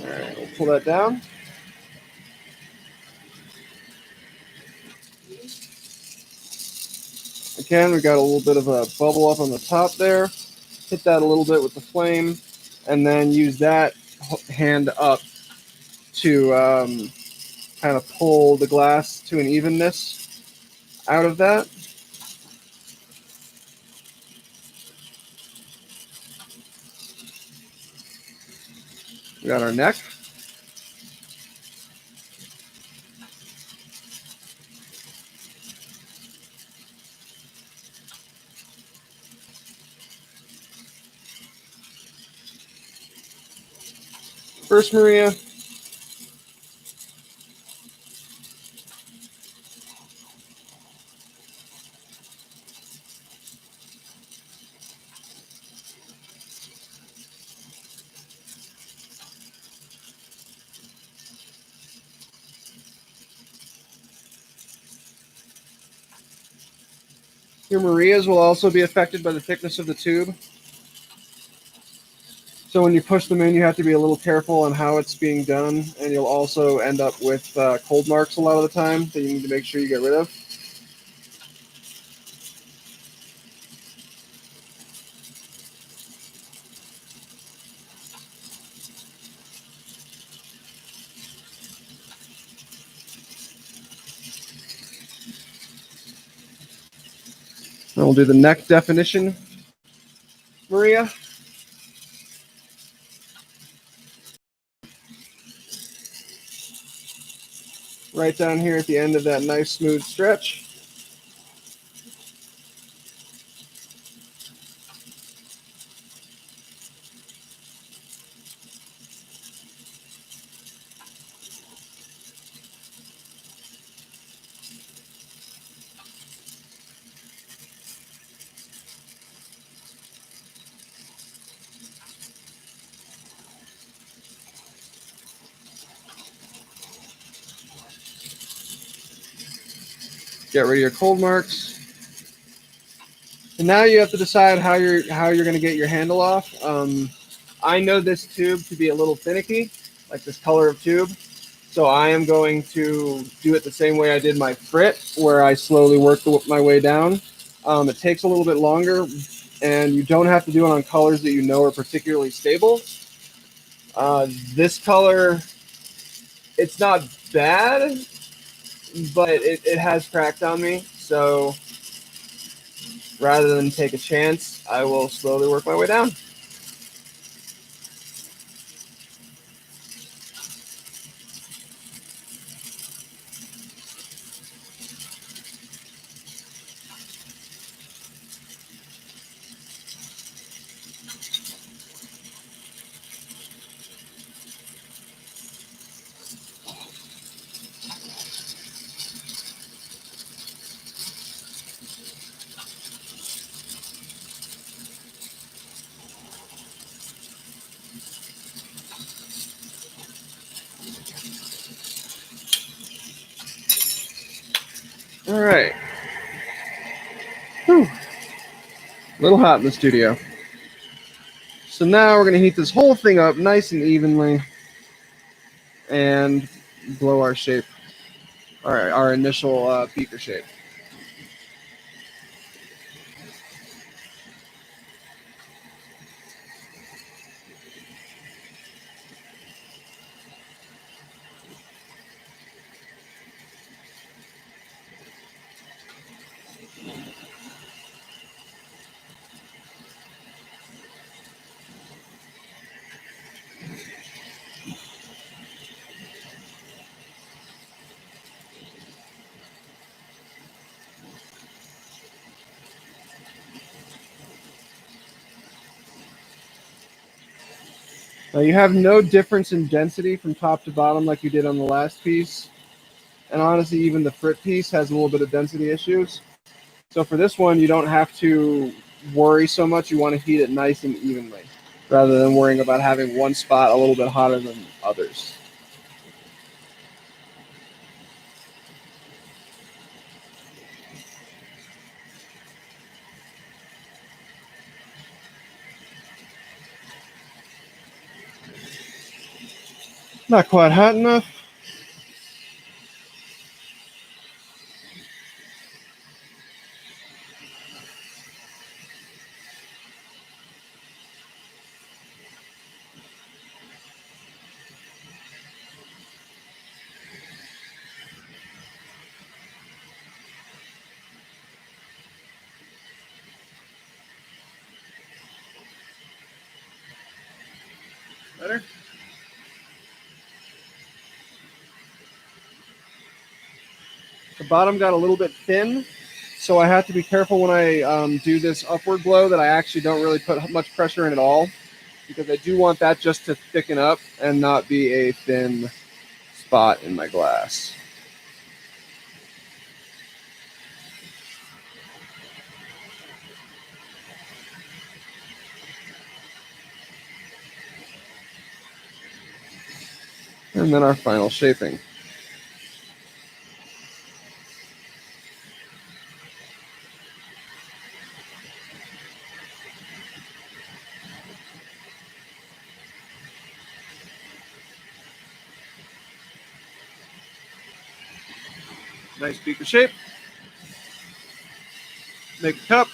All right, we'll pull that down. Again, we got a little bit of a bubble up on the top there. Hit that a little bit with the flame, and then use that hand up to kind of pull the glass to an evenness out of that. We got our neck. First Maria. Your Marias will also be affected by the thickness of the tube. So when you push them in, you have to be a little careful on how it's being done, and you'll also end up with cold marks a lot of the time that you need to make sure you get rid of. Then we'll do the neck definition, Maria. Right down here at the end of that nice smooth stretch. Get rid of your cold marks. And now you have to decide how you're going to get your handle off. I know this tube to be a little finicky, like this color of tube. So I am going to do it the same way I did my frit, where I slowly work my way down. It takes a little bit longer, and you don't have to do it on colors that you know are particularly stable. This color, it's not bad, but it has cracked on me. So rather than take a chance, I will slowly work my way down. All right. Whew. A little hot in the studio. So now we're going to heat this whole thing up nice and evenly and blow our shape, our initial beaker shape. Now you have no difference in density from top to bottom like you did on the last piece. And honestly, even the frit piece has a little bit of density issues. So for this one, you don't have to worry so much. You want to heat it nice and evenly rather than worrying about having one spot a little bit hotter than others. Not quite hot enough. Better? The bottom got a little bit thin, so I have to be careful when I do this upward blow that I actually don't really put much pressure in at all, because I do want that just to thicken up and not be a thin spot in my glass. And then our final shaping. Nice beaker shape. Make a cup.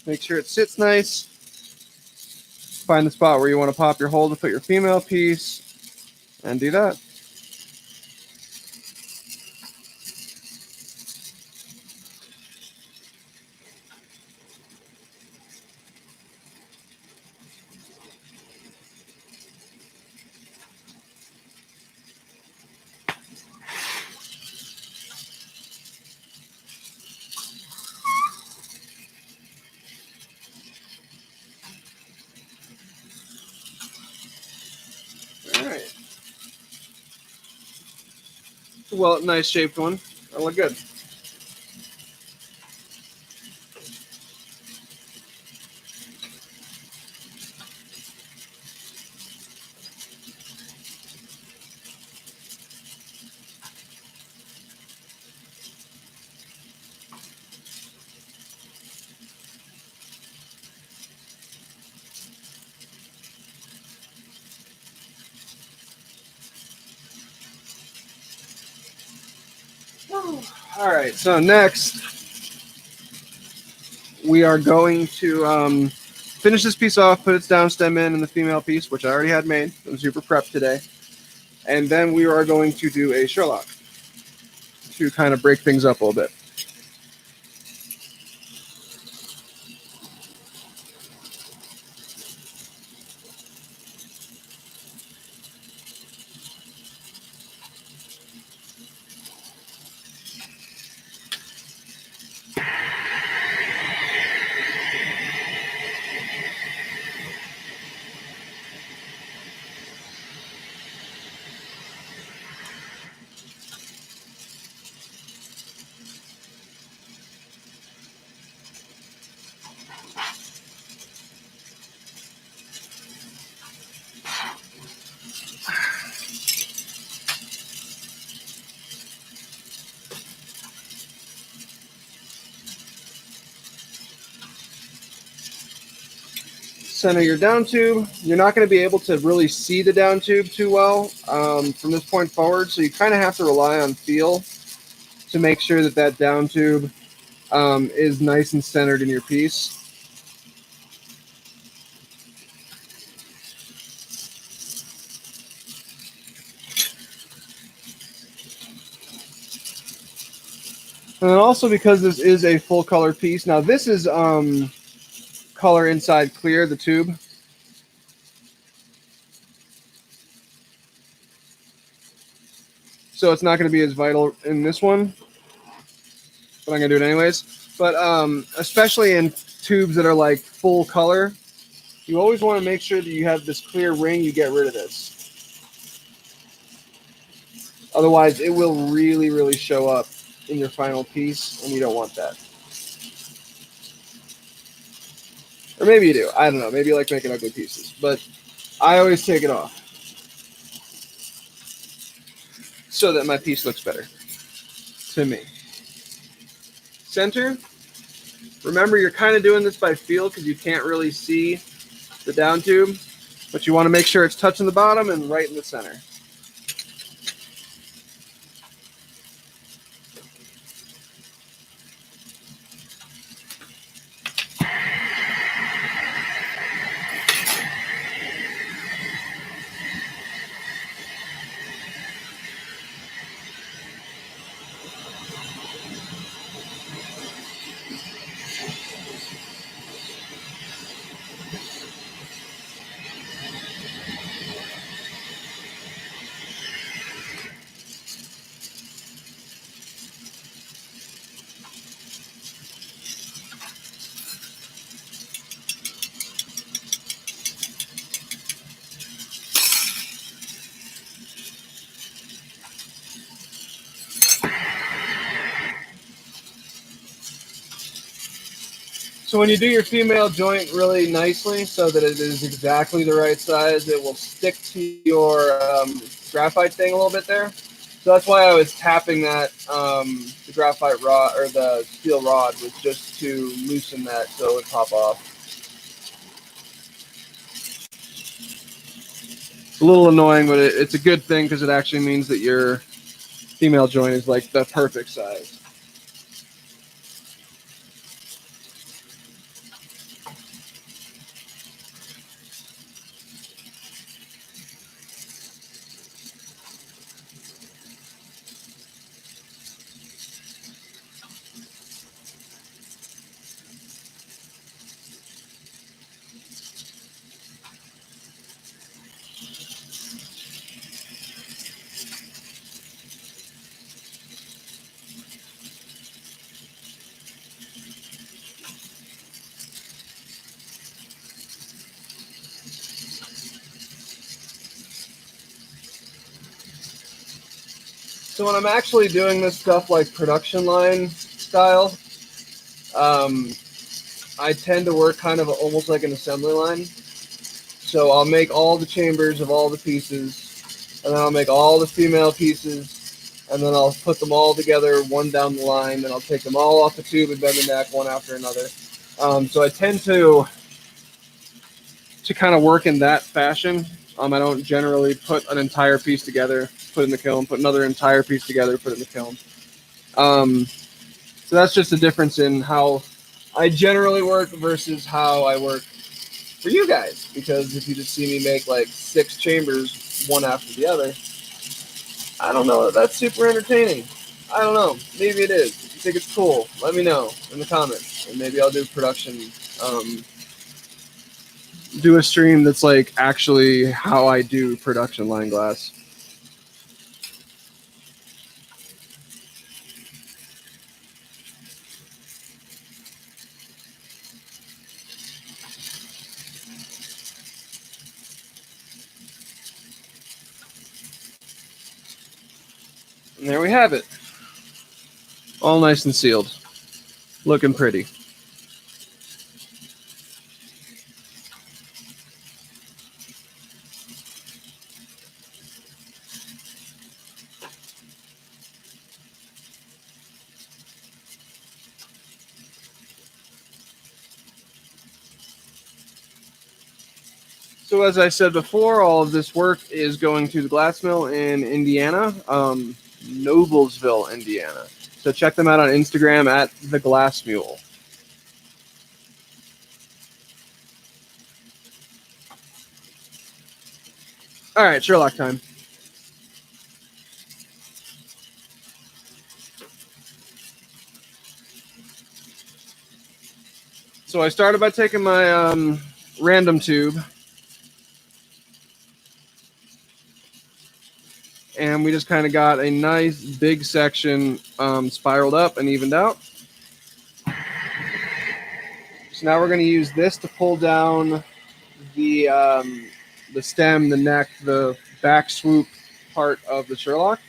Make sure it sits nice. Find the spot where you want to pop your hole to put your female piece, and do that. All right. Well, nice shaped one. That'll look good. All right, so next we are going to finish this piece off, put its down stem in the female piece, which I already had made. It was super prepped today. And then we are going to do a Sherlock to kind of break things up a little bit. Center your down tube. You're not going to be able to really see the down tube too well from this point forward, so you kind of have to rely on feel to make sure that that down tube is nice and centered in your piece. And then also, because this is a full color piece, now this is color inside clear, the tube. So it's not going to be as vital in this one, but I'm going to do it anyways. But especially in tubes that are like full color, you always want to make sure that you have this clear ring, you get rid of this. Otherwise, it will really, really show up in your final piece, and you don't want that. Or maybe you do. I don't know. Maybe you like making ugly pieces. But I always take it off so that my piece looks better to me. Center. Remember, you're kind of doing this by feel because you can't really see the down tube, but you want to make sure it's touching the bottom and right in the center. So when you do your female joint really nicely so that it is exactly the right size, it will stick to your graphite thing a little bit there. So that's why I was tapping that, the graphite rod or the steel rod was just to loosen that so it would pop off. It's a little annoying, but it's a good thing because it actually means that your female joint is like the perfect size. So when I'm actually doing this stuff like production line style, I tend to work kind of almost like an assembly line. So I'll make all the chambers of all the pieces, and then I'll make all the female pieces, and then I'll put them all together, one down the line, and I'll take them all off the tube and bend the neck one after another. So I tend to kind of work in that fashion. I don't generally put an entire piece together, put it in the kiln, put another entire piece together, put it in the kiln. So that's just a difference in how I generally work versus how I work for you guys. Because if you just see me make like 6 chambers one after the other, I don't know that that's super entertaining. I don't know. Maybe it is. If you think it's cool, let me know in the comments, and maybe I'll do production. Do a stream that's like actually how I do production line glass. And there we have it. All nice and sealed. Looking pretty. So as I said before, all of this work is going to the glass mill in Indiana, Noblesville, Indiana. So check them out on Instagram at The Glass Mule. All right, Sherlock time. So I started by taking my random tube, and we just kind of got a nice big section spiraled up and evened out. So now we're going to use this to pull down the stem, the neck, the back swoop part of the Sherlock.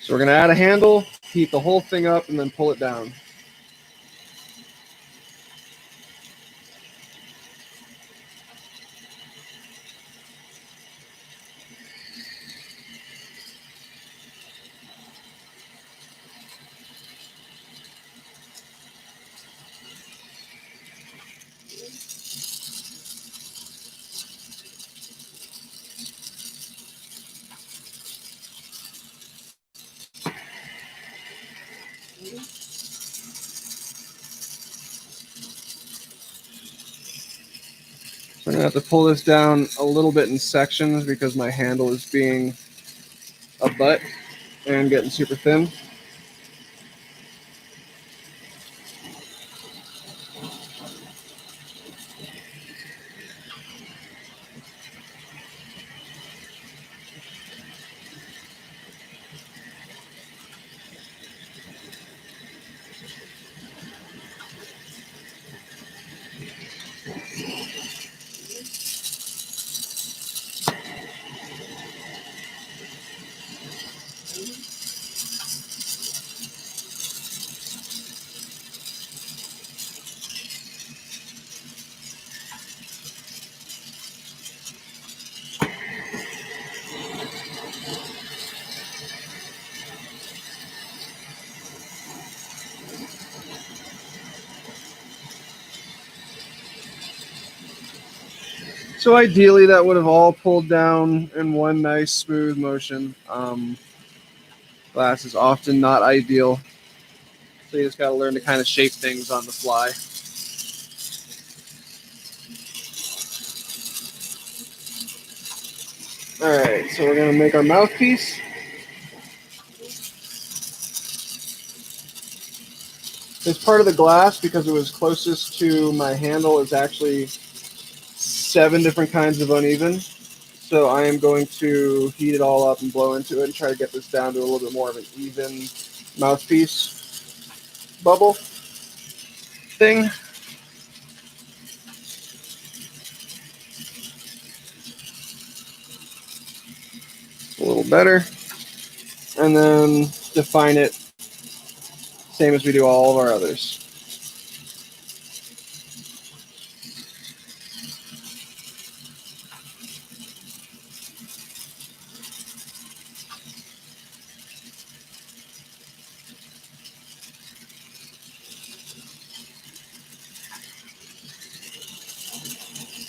So we're going to add a handle, heat the whole thing up, and then pull it down. So I'm going to have to pull this down a little bit in sections because my handle is being a butt and getting super thin. So ideally, that would have all pulled down in one nice smooth motion. Glass is often not ideal, so you just got to learn to kind of shape things on the fly. All right, so we're going to make our mouthpiece. This part of the glass, because it was closest to my handle, is actually 7 different kinds of uneven. So I am going to heat it all up and blow into it and try to get this down to a little bit more of an even mouthpiece bubble. thing. A little better. And then define it same as we do all of our others.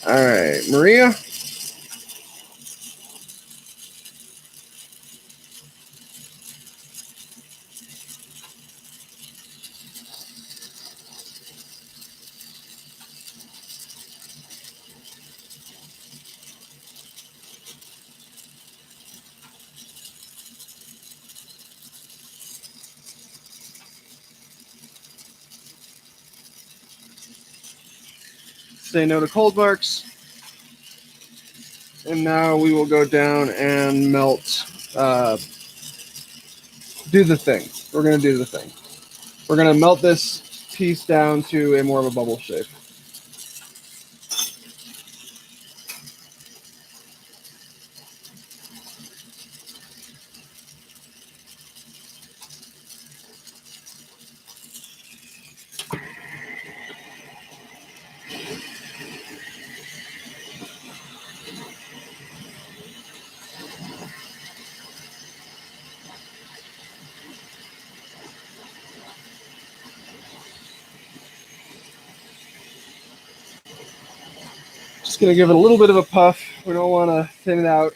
All right, Maria. Say no to cold marks. And now we will go down and melt, do the thing. We're going to do the thing. We're going to melt this piece down to a more of a bubble shape. Just going to give it a little bit of a puff. We don't want to thin it out.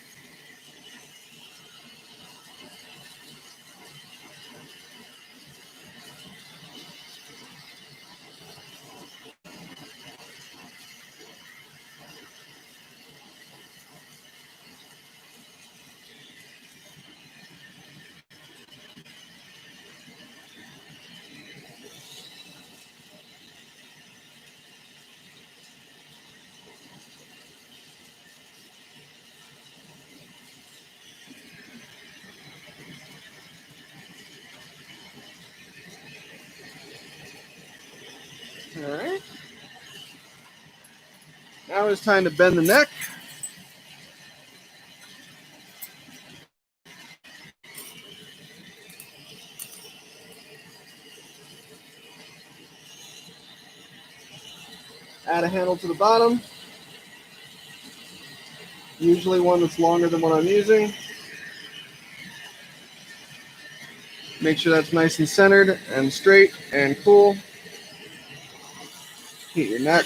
All right. Now it's time to bend the neck. Add a handle to the bottom. Usually one that's longer than what I'm using. Make sure that's nice and centered and straight and cool. Heat your neck.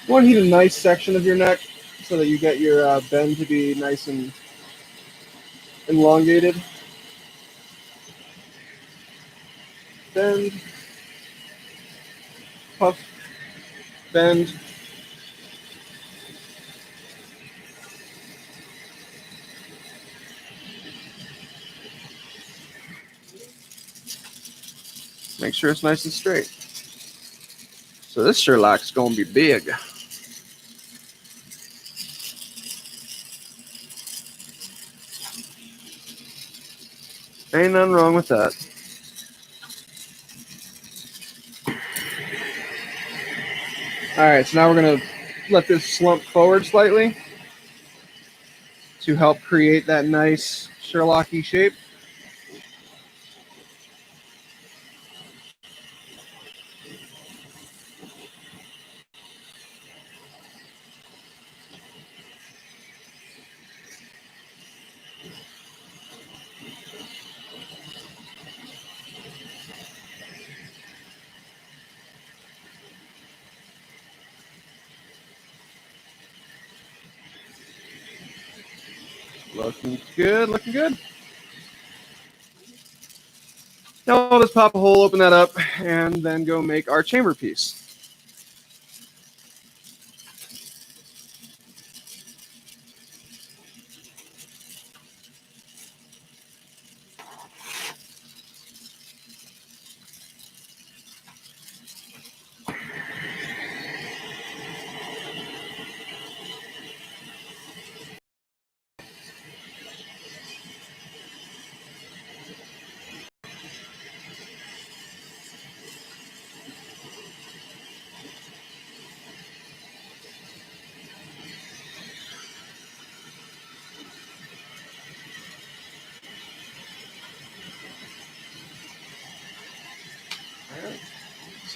You want to heat a nice section of your neck so that you get your bend to be nice and elongated. Bend, puff, bend. Make sure it's nice and straight. So this Sherlock's going to be big. Ain't nothing wrong with that. All right, so now we're going to let this slump forward slightly to help create that nice Sherlocky shape. Looking good, looking good. Now I'll just pop a hole, open that up, and then go make our chamber piece.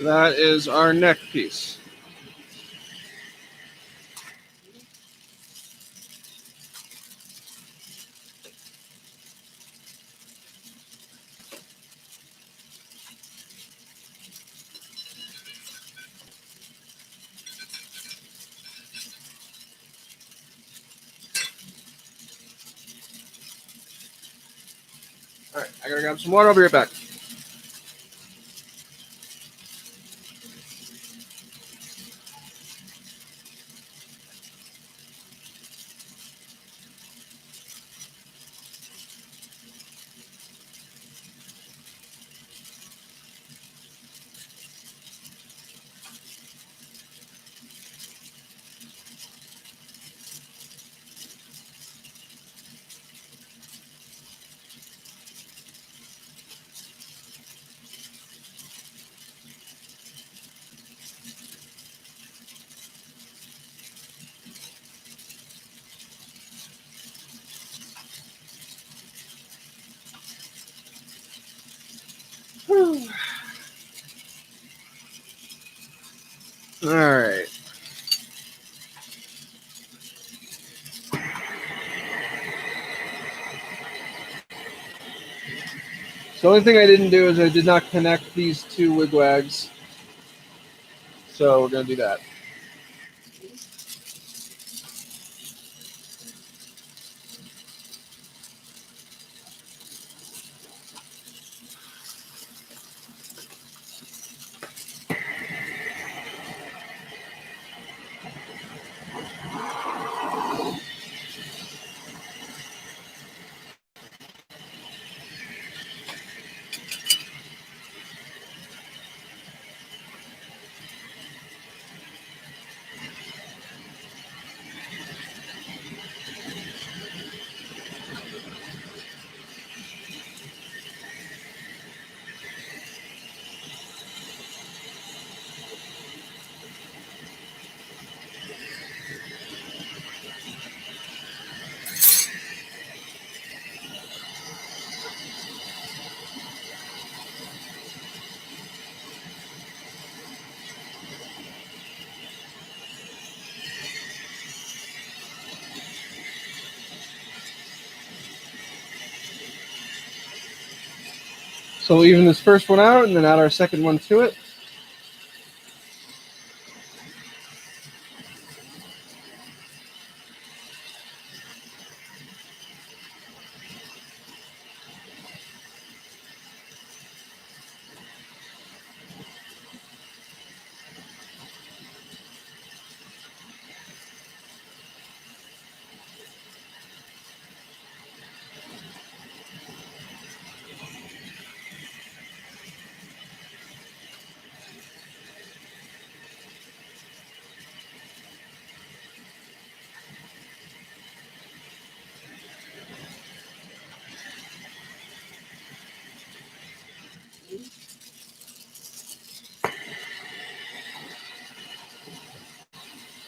So that is our neck piece. All right, I gotta grab some water. I'll be right back. Whew. All right. So the only thing I didn't do is I did not connect these two wigwags. So we're gonna do that. So we'll even this first one out and then add our second one to it.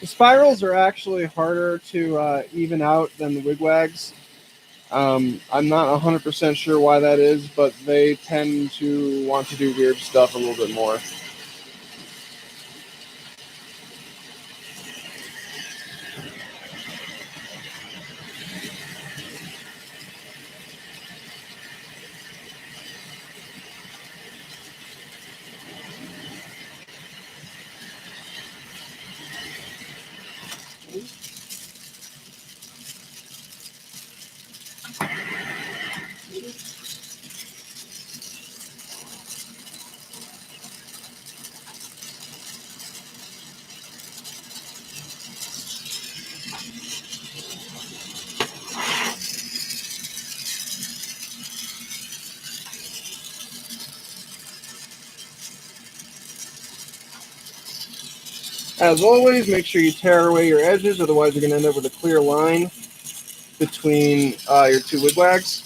The spirals are actually harder to even out than the wigwags. I'm not 100% sure why that is, but they tend to want to do weird stuff a little bit more. As always, make sure you tear away your edges, otherwise you're going to end up with a clear line between your two wigwags.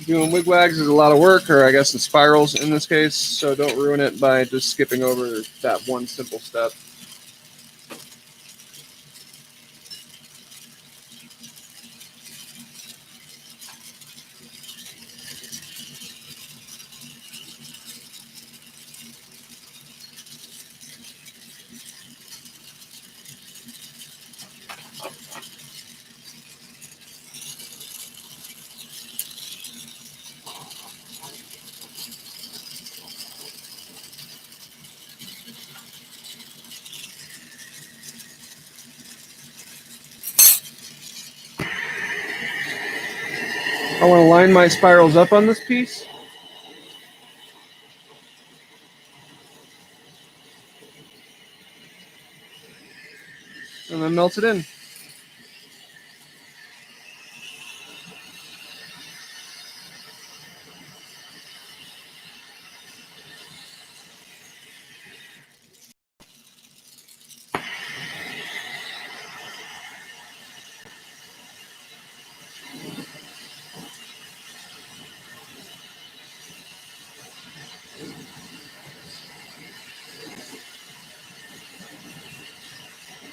Doing wigwags is a lot of work, or I guess it's spirals in this case, so don't ruin it by just skipping over that one simple step. I want to line my spirals up on this piece. And then melt it in.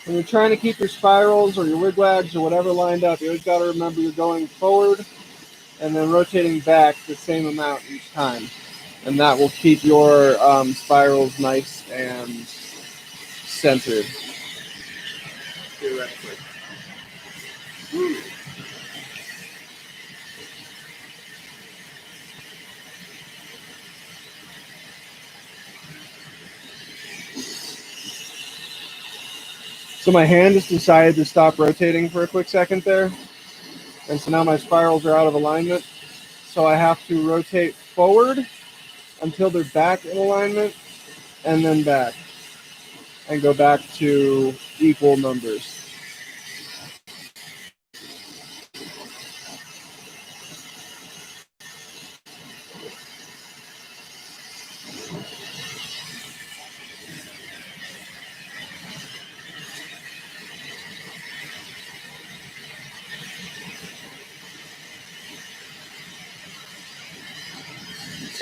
When you're trying to keep your spirals or your wigwags or whatever lined up, you always got to remember you're going forward and then rotating back the same amount each time. And that will keep your spirals nice and centered, theoretically. So my hand just decided to stop rotating for a quick second there. And so now my spirals are out of alignment. So I have to rotate forward until they're back in alignment and then back and go back to equal numbers.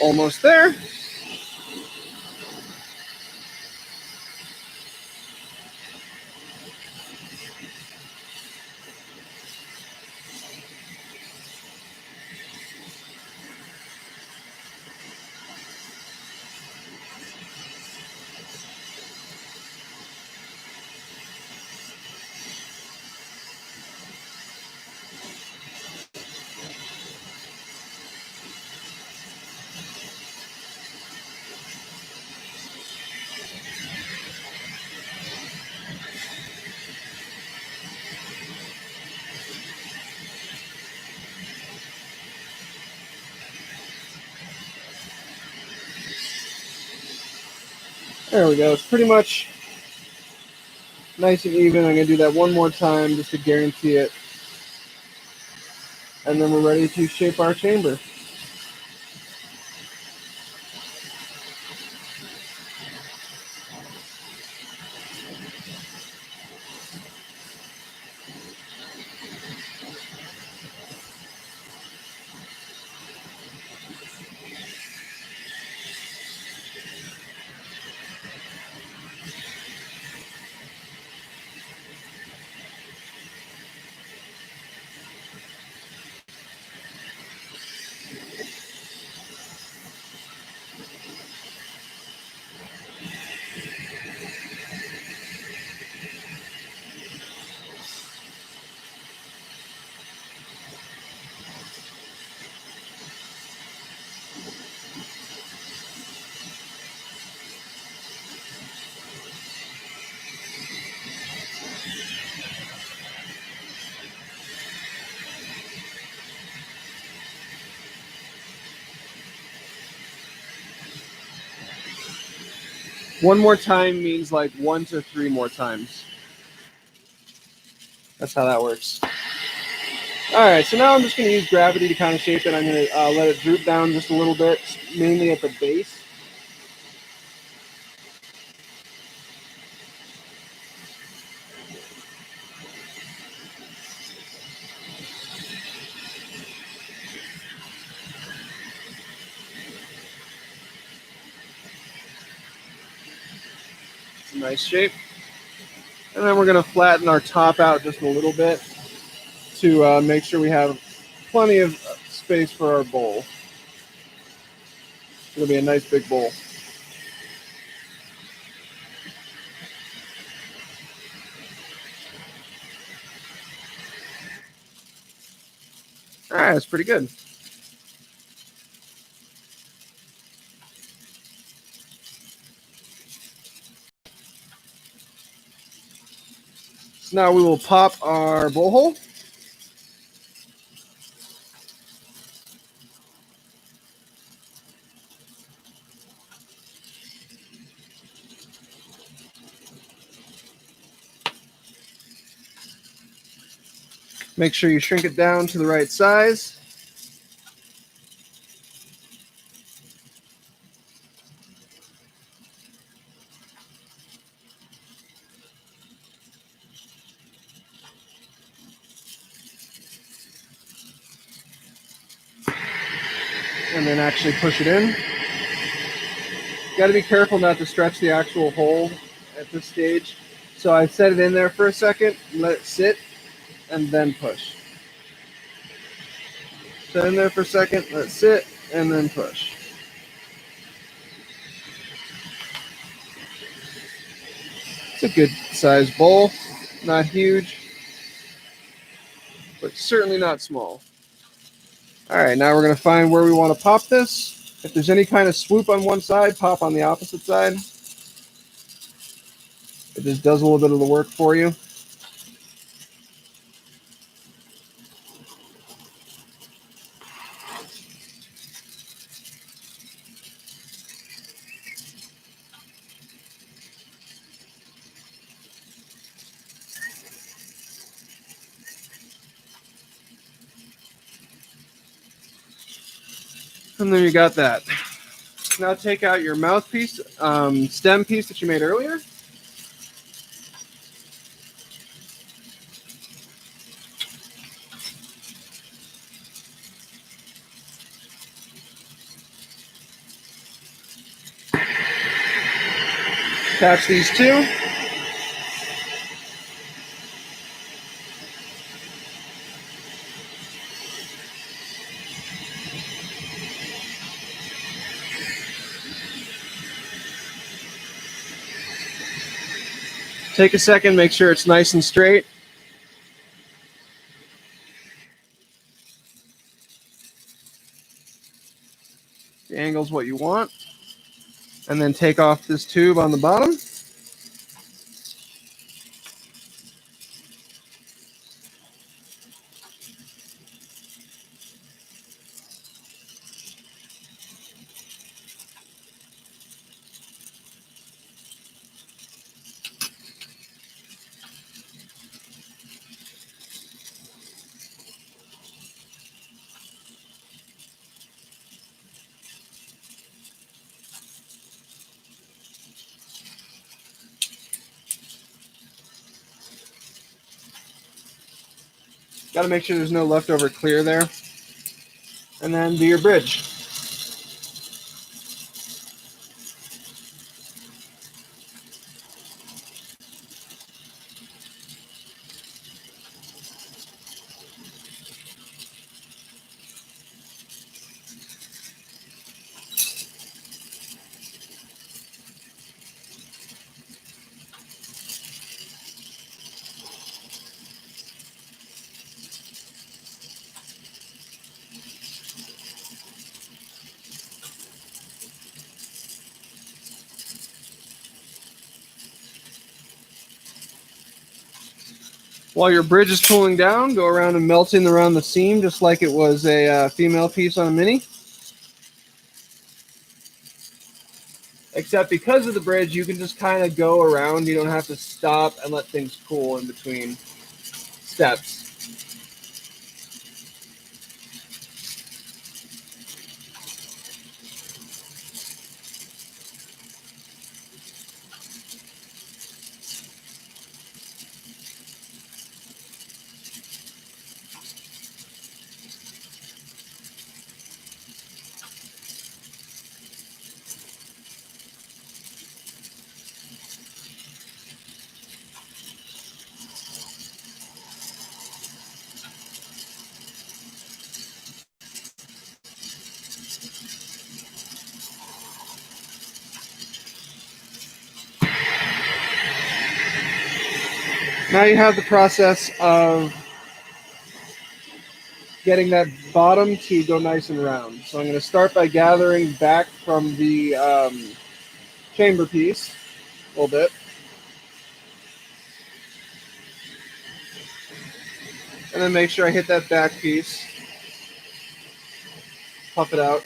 Almost there. There we go. It's pretty much nice and even. I'm going to do that one more time just to guarantee it. And then we're ready to shape our chamber. One more time means like 1 to 3 more times. That's how that works. All right, so now I'm just going to use gravity to kind of shape it. I'm going to let it droop down just a little bit, mainly at the base. It's a nice shape. And then we're going to flatten our top out just a little bit to make sure we have plenty of space for our bowl. It's going to be a nice big bowl. All right, that's pretty good. So now we will pop our bowl hole. Make sure you shrink it down to the right size. And then actually push it in. Got to be careful not to stretch the actual hole at this stage. So I set it in there for a second, let it sit, and then push. Set in there for a second, let it sit, and then push. It's a good sized bowl, not huge, but certainly not small. All right, now we're going to find where we want to pop this. If there's any kind of swoop on one side, pop on the opposite side. It just does a little bit of the work for you. And then you got that. Now take out your mouthpiece, stem piece that you made earlier. Attach these two. Take a second, make sure it's nice and straight. The angle's what you want. And then take off this tube on the bottom. Got to make sure there's no leftover clear there. And then do your bridge. While your bridge is cooling down, go around and melting around the seam just like it was a female piece on a mini. Except because of the bridge, you can just kind of go around. You don't have to stop and let things cool in between steps. Now you have the process of getting that bottom to go nice and round. So I'm going to start by gathering back from the chamber piece a little bit. And then make sure I hit that back piece. Puff it out.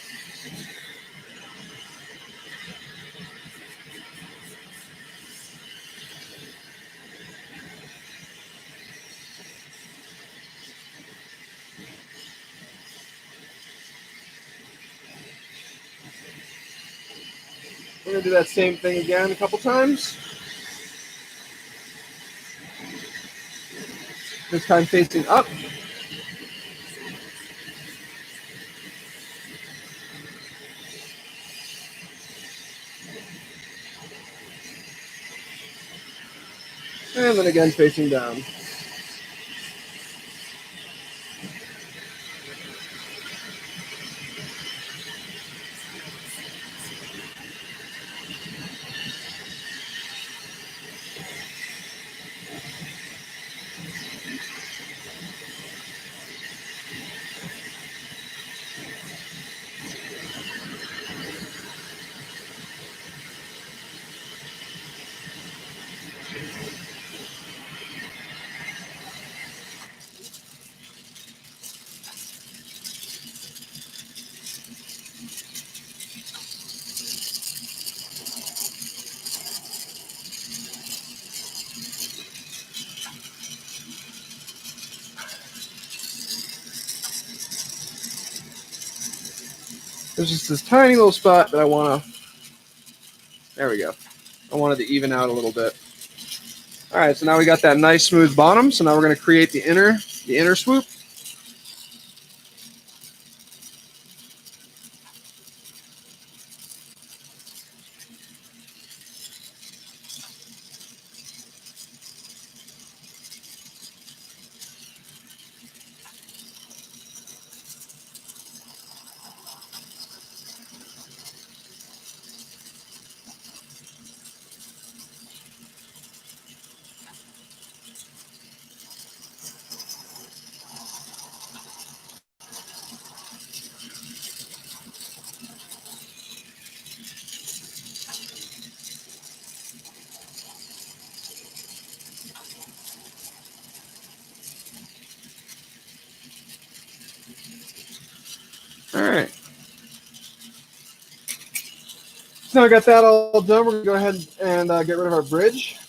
I'm going to do that same thing again a couple times. This time facing up. And then again facing down. There's just this tiny little spot that I want to, there we go. I wanted to even out a little bit. All right, so now we got that nice smooth bottom. So now we're going to create the inner swoop. All right. So now I got that all done. We're going to go ahead and get rid of our bridge.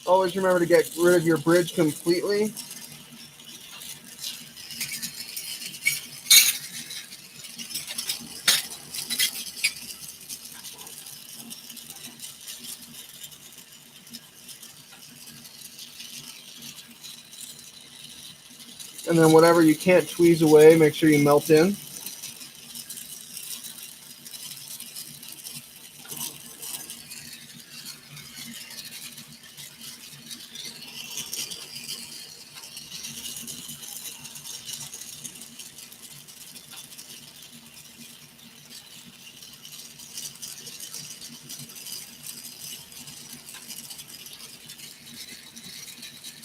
Always remember to get rid of your bridge completely. And then whatever you can't tweeze away, make sure you melt in.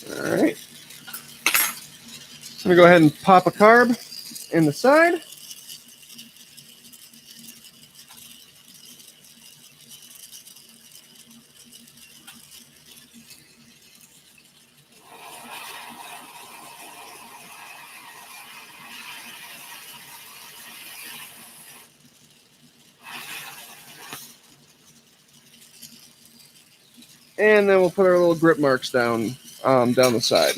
All right. I'm going to go ahead and pop a carb in the side. And then we'll put our little grip marks down the side.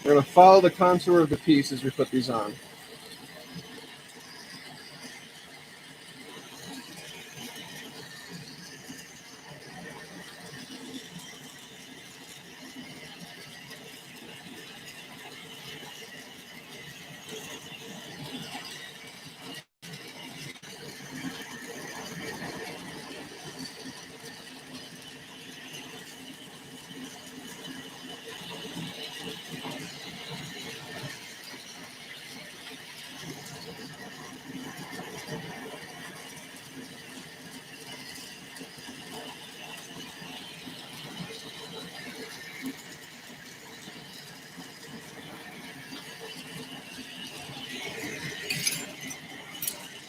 We're going to follow the contour of the piece as we put these on.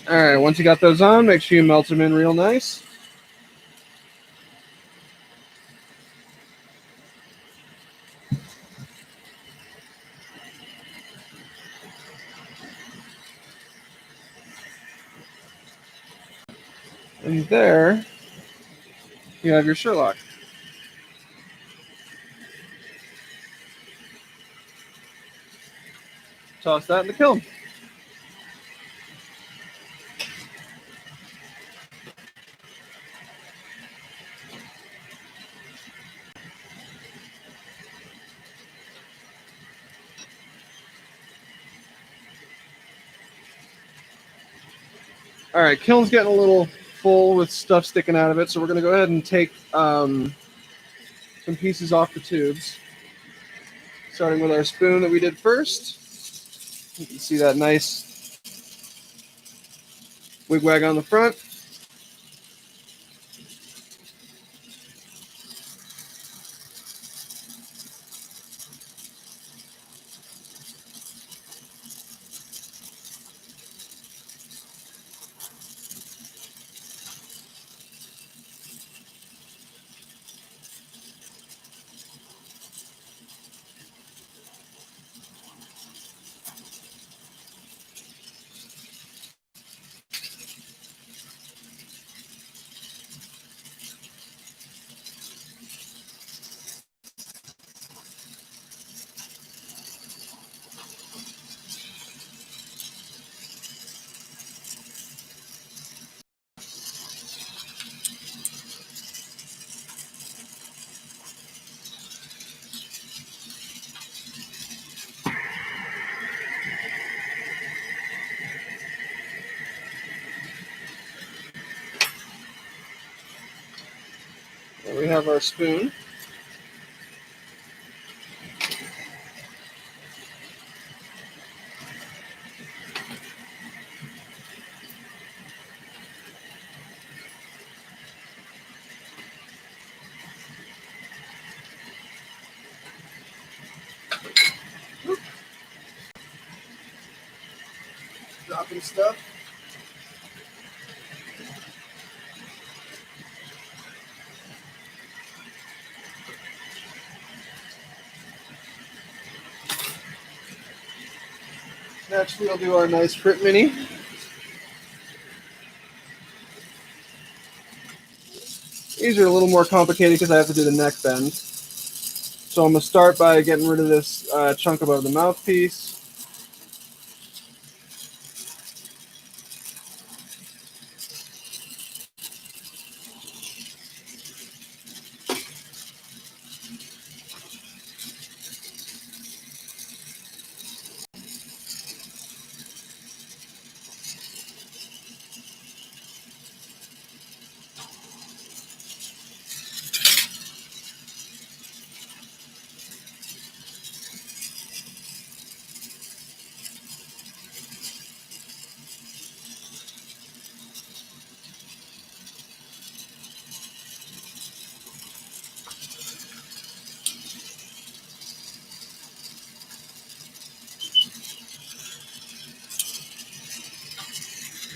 All right, once you got those on, make sure you melt them in real nice. And there you have your Sherlock. Toss that in the kiln. All right, kiln's getting a little full with stuff sticking out of it, so we're going to go ahead and take some pieces off the tubes. Starting with our spoon that we did first. You can see that nice wigwag on the front. There we have our spoon. Dropping stuff. Next, we'll do our nice Crit Mini. These are a little more complicated because I have to do the neck bend. So I'm going to start by getting rid of this chunk above the mouthpiece.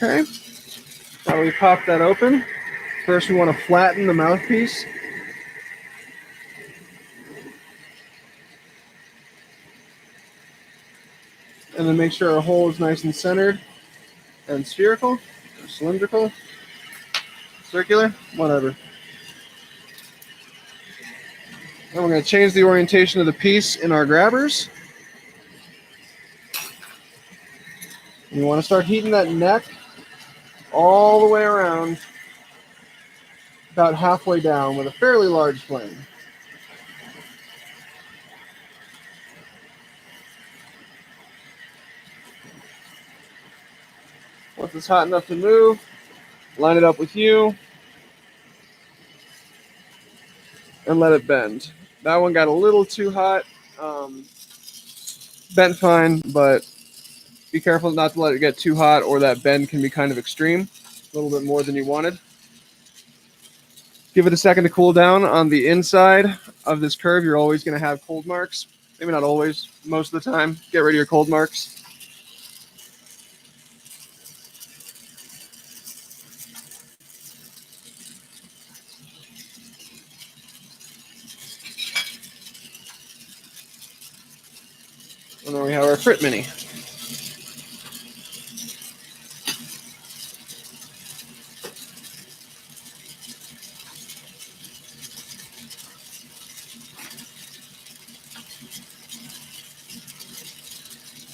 Okay, now we pop that open. First, we want to flatten the mouthpiece. And then make sure our hole is nice and centered and spherical, or cylindrical, circular, whatever. Then we're going to change the orientation of the piece in our grabbers. And you want to start heating that neck all the way around, about halfway down with a fairly large flame. Once it's hot enough to move, line it up with you and let it bend. That one got a little too hot. Bent fine, but be careful not to let it get too hot or that bend can be kind of extreme, a little bit more than you wanted. Give it a second to cool down. On the inside of this curve, you're always going to have cold marks. Maybe not always, most of the time. Get rid of your cold marks. And then we have our Crit Mini.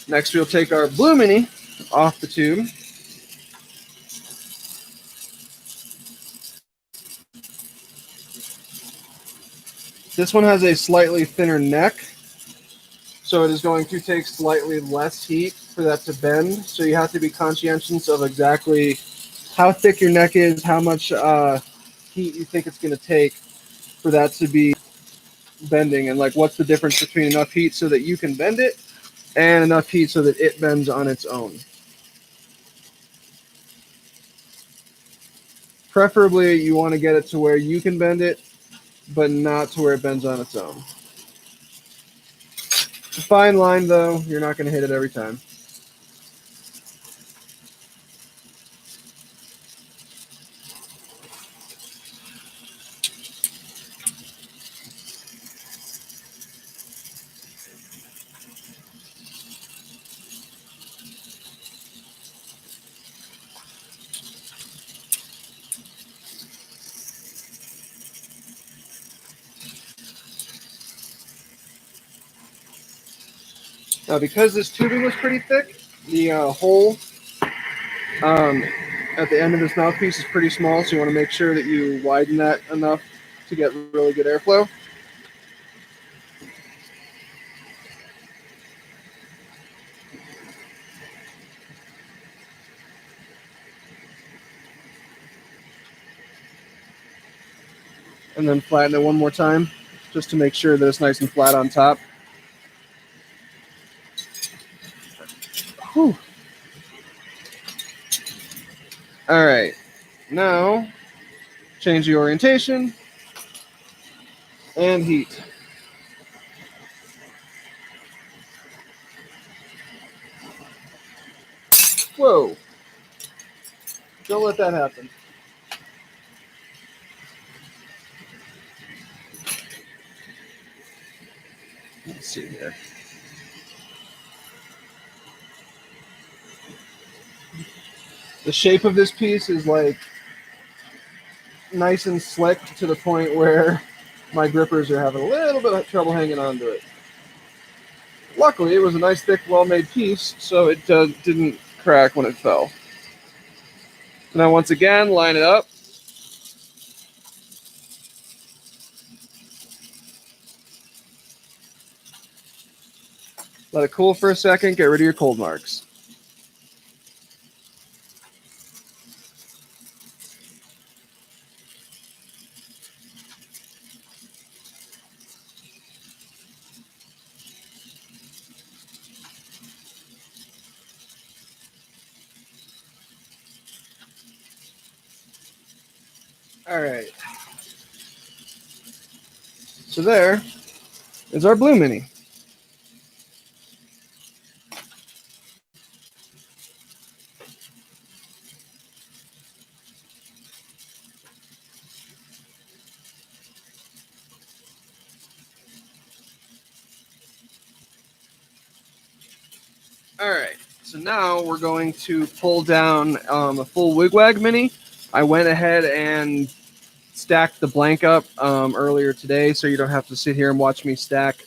Next, we'll take our Blue Mini off the tube. This one has a slightly thinner neck, so it is going to take slightly less heat for that to bend. So you have to be conscientious of exactly how thick your neck is, how much heat you think it's going to take for that to be bending, and like what's the difference between enough heat so that you can bend it and enough heat so that it bends on its own. Preferably, you want to get it to where you can bend it, but not to where it bends on its own. It's a fine line, though. You're not going to hit it every time. Now, because this tubing was pretty thick, the hole at the end of this mouthpiece is pretty small, so you want to make sure that you widen that enough to get really good airflow. And then flatten it one more time, just to make sure that it's nice and flat on top. Whew. All right, now change the orientation and heat. Whoa, don't let that happen. Let's see here. The shape of this piece is like nice and slick to the point where my grippers are having a little bit of trouble hanging on to it. Luckily, it was a nice, thick, well-made piece, so it didn't crack when it fell. Now, once again, line it up. Let it cool for a second. Get rid of your cold marks. All right. So there is our Blue Mini. All right. So now we're going to pull down a full Wigwag Mini. I went ahead and stacked the blank up earlier today, so you don't have to sit here and watch me stack,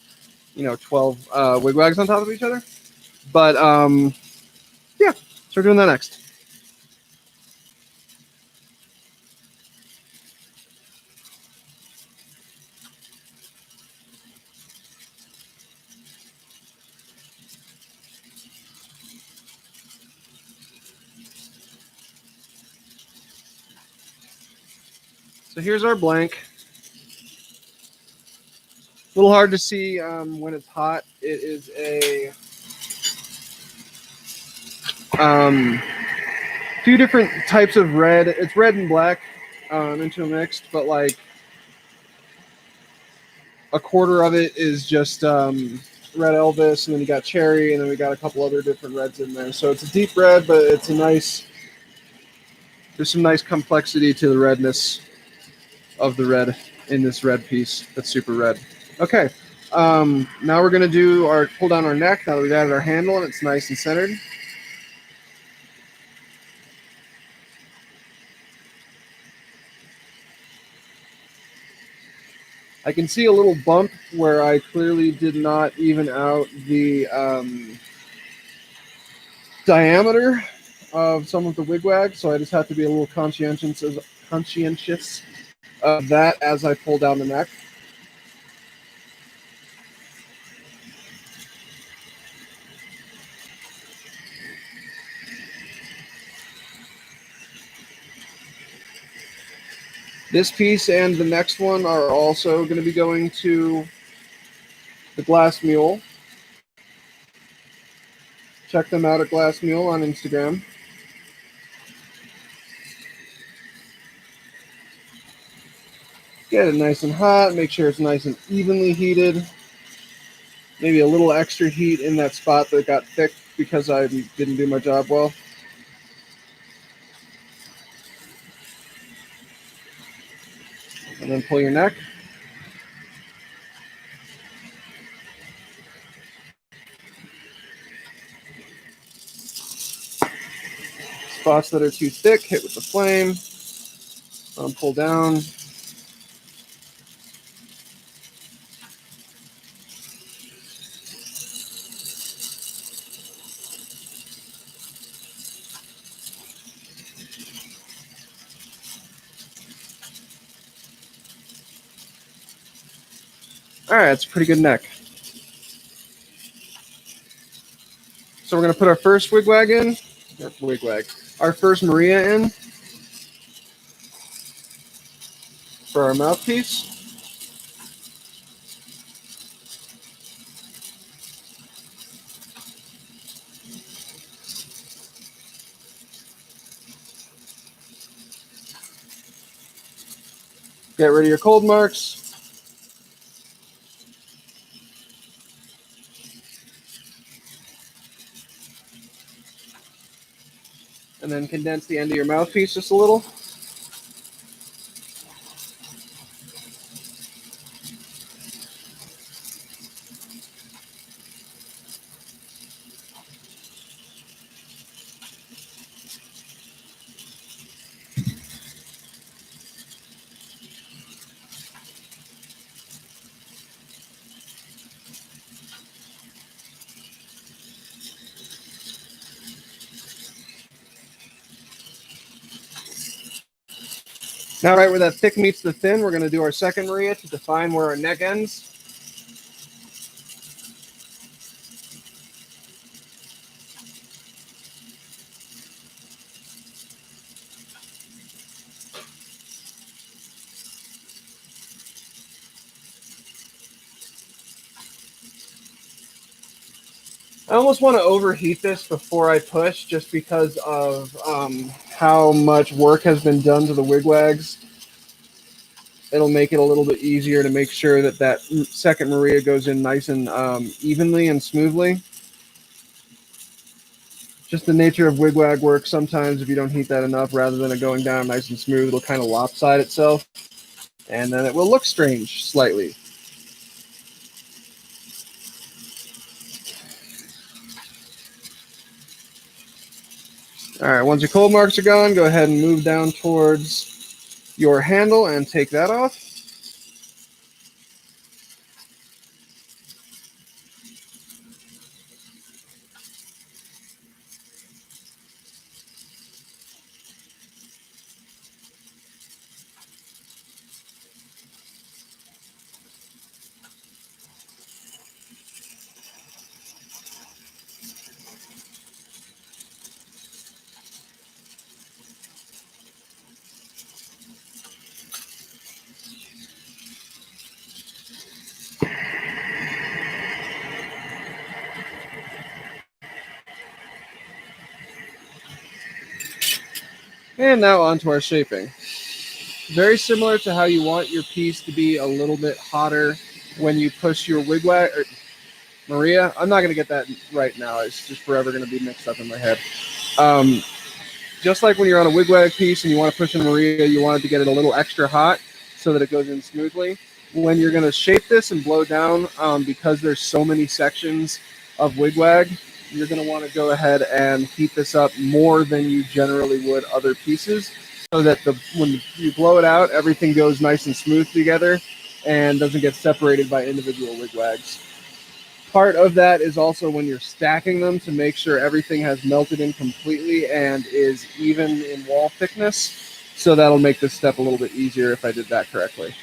12 Wigwags on top of each other. But yeah, so we're doing that next. So here's our blank. A little hard to see when it's hot. It is a few different types of red. It's red and black into a mixed, but like a quarter of it is just red Elvis, and then you got cherry, and then we got a couple other different reds in there. So it's a deep red, but it's a nice. There's some nice complexity to the redness of the red in this red piece. That's super red. Okay, now we're gonna do our pull down our neck. Now that we've added our handle and it's nice and centered. I can see a little bump where I clearly did not even out the diameter of some of the wigwag, so I just have to be a little conscientious of that as I pull down the neck. This piece and the next one are also going to be going to the Glass Mule. Check them out at Glass Mule on Instagram. Get it nice and hot. Make sure it's nice and evenly heated. Maybe a little extra heat in that spot that got thick because I didn't do my job well. And then pull your neck. Spots that are too thick, hit with the flame. Pull down. All right, it's a pretty good neck. So we're going to put our first wigwag in. Our first Maria in for our mouthpiece. Get rid of your cold marks. And then condense the end of your mouthpiece just a little. Now, right where that thick meets the thin, we're going to do our second Maria to define where our neck ends. I almost want to overheat this before I push just because of how much work has been done to the wigwags. It'll make it a little bit easier to make sure that that second Maria goes in nice and evenly and smoothly. Just the nature of wigwag work, sometimes if you don't heat that enough, rather than it going down nice and smooth, it'll kind of lopside itself, and then it will look strange slightly. All right, once your cold marks are gone, go ahead and move down towards your handle and take that off. And now onto our shaping. Very similar to how you want your piece to be a little bit hotter when you push your wigwag, or Maria. I'm not going to get that right now. It's just forever going to be mixed up in my head. Just like when you're on a wigwag piece and you want to push in Maria, you want it to get it a little extra hot so that it goes in smoothly. When you're going to shape this and blow down, because there's so many sections of wigwag, you're going to want to go ahead and heat this up more than you generally would other pieces, so that when you blow it out, everything goes nice and smooth together and doesn't get separated by individual wigwags. Part of that is also when you're stacking them to make sure everything has melted in completely and is even in wall thickness. So that'll make this step a little bit easier if I did that correctly.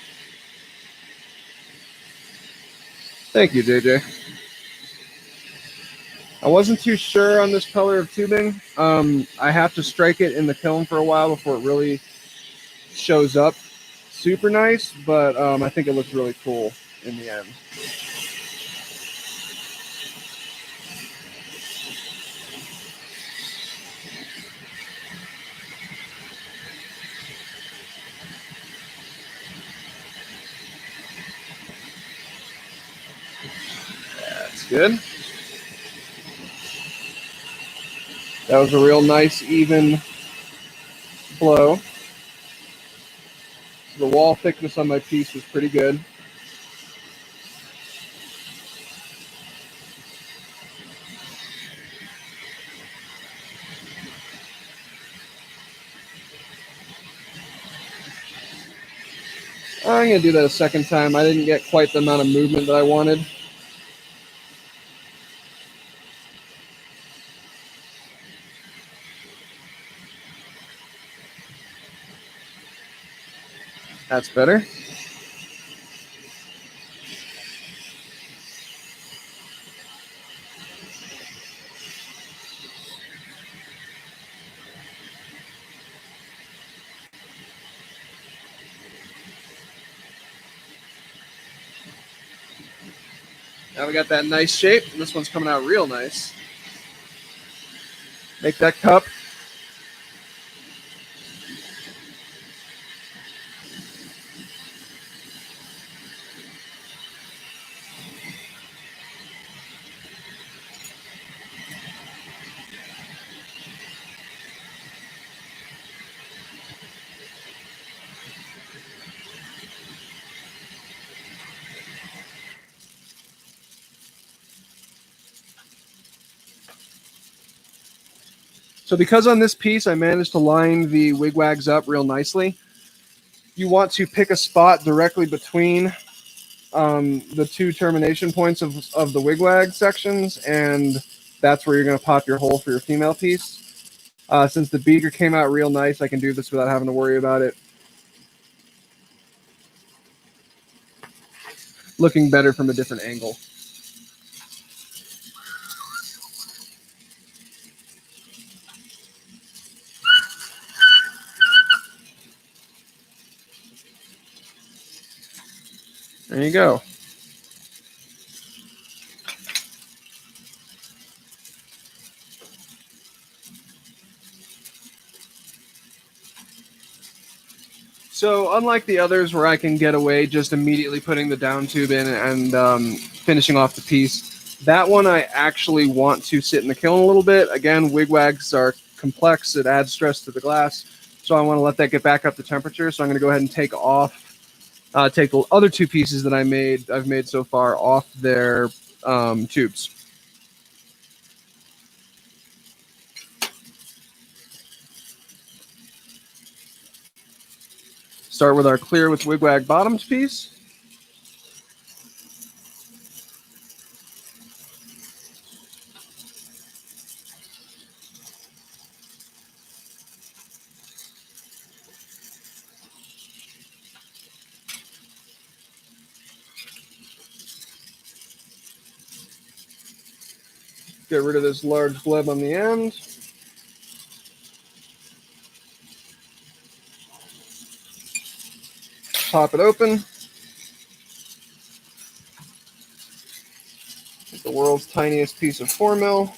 Thank you, JJ. I wasn't too sure on this color of tubing. I have to strike it in the kiln for a while before it really shows up super nice, but I think it looks really cool in the end. That's good. That was a real nice, even flow. The wall thickness on my piece was pretty good. I'm going to do that a second time. I didn't get quite the amount of movement that I wanted. That's better. Now we got that nice shape, and this one's coming out real nice. Make that cup. So because on this piece I managed to line the wigwags up real nicely, you want to pick a spot directly between the two termination points of the wigwag sections, and that's where you're going to pop your hole for your female piece. Since the beaker came out real nice, I can do this without having to worry about it looking better from a different angle. There you go. So unlike the others where I can get away just immediately putting the down tube in and finishing off the piece, that one I actually want to sit in the kiln a little bit. Again, wigwags are complex. It adds stress to the glass. So I want to let that get back up to temperature. So I'm going to go ahead and take the other two pieces that I've made so far off their tubes. Start with our clear with wigwag bottoms piece. Get rid of this large bleb on the end. Pop it open. Get the world's tiniest piece of 4mm.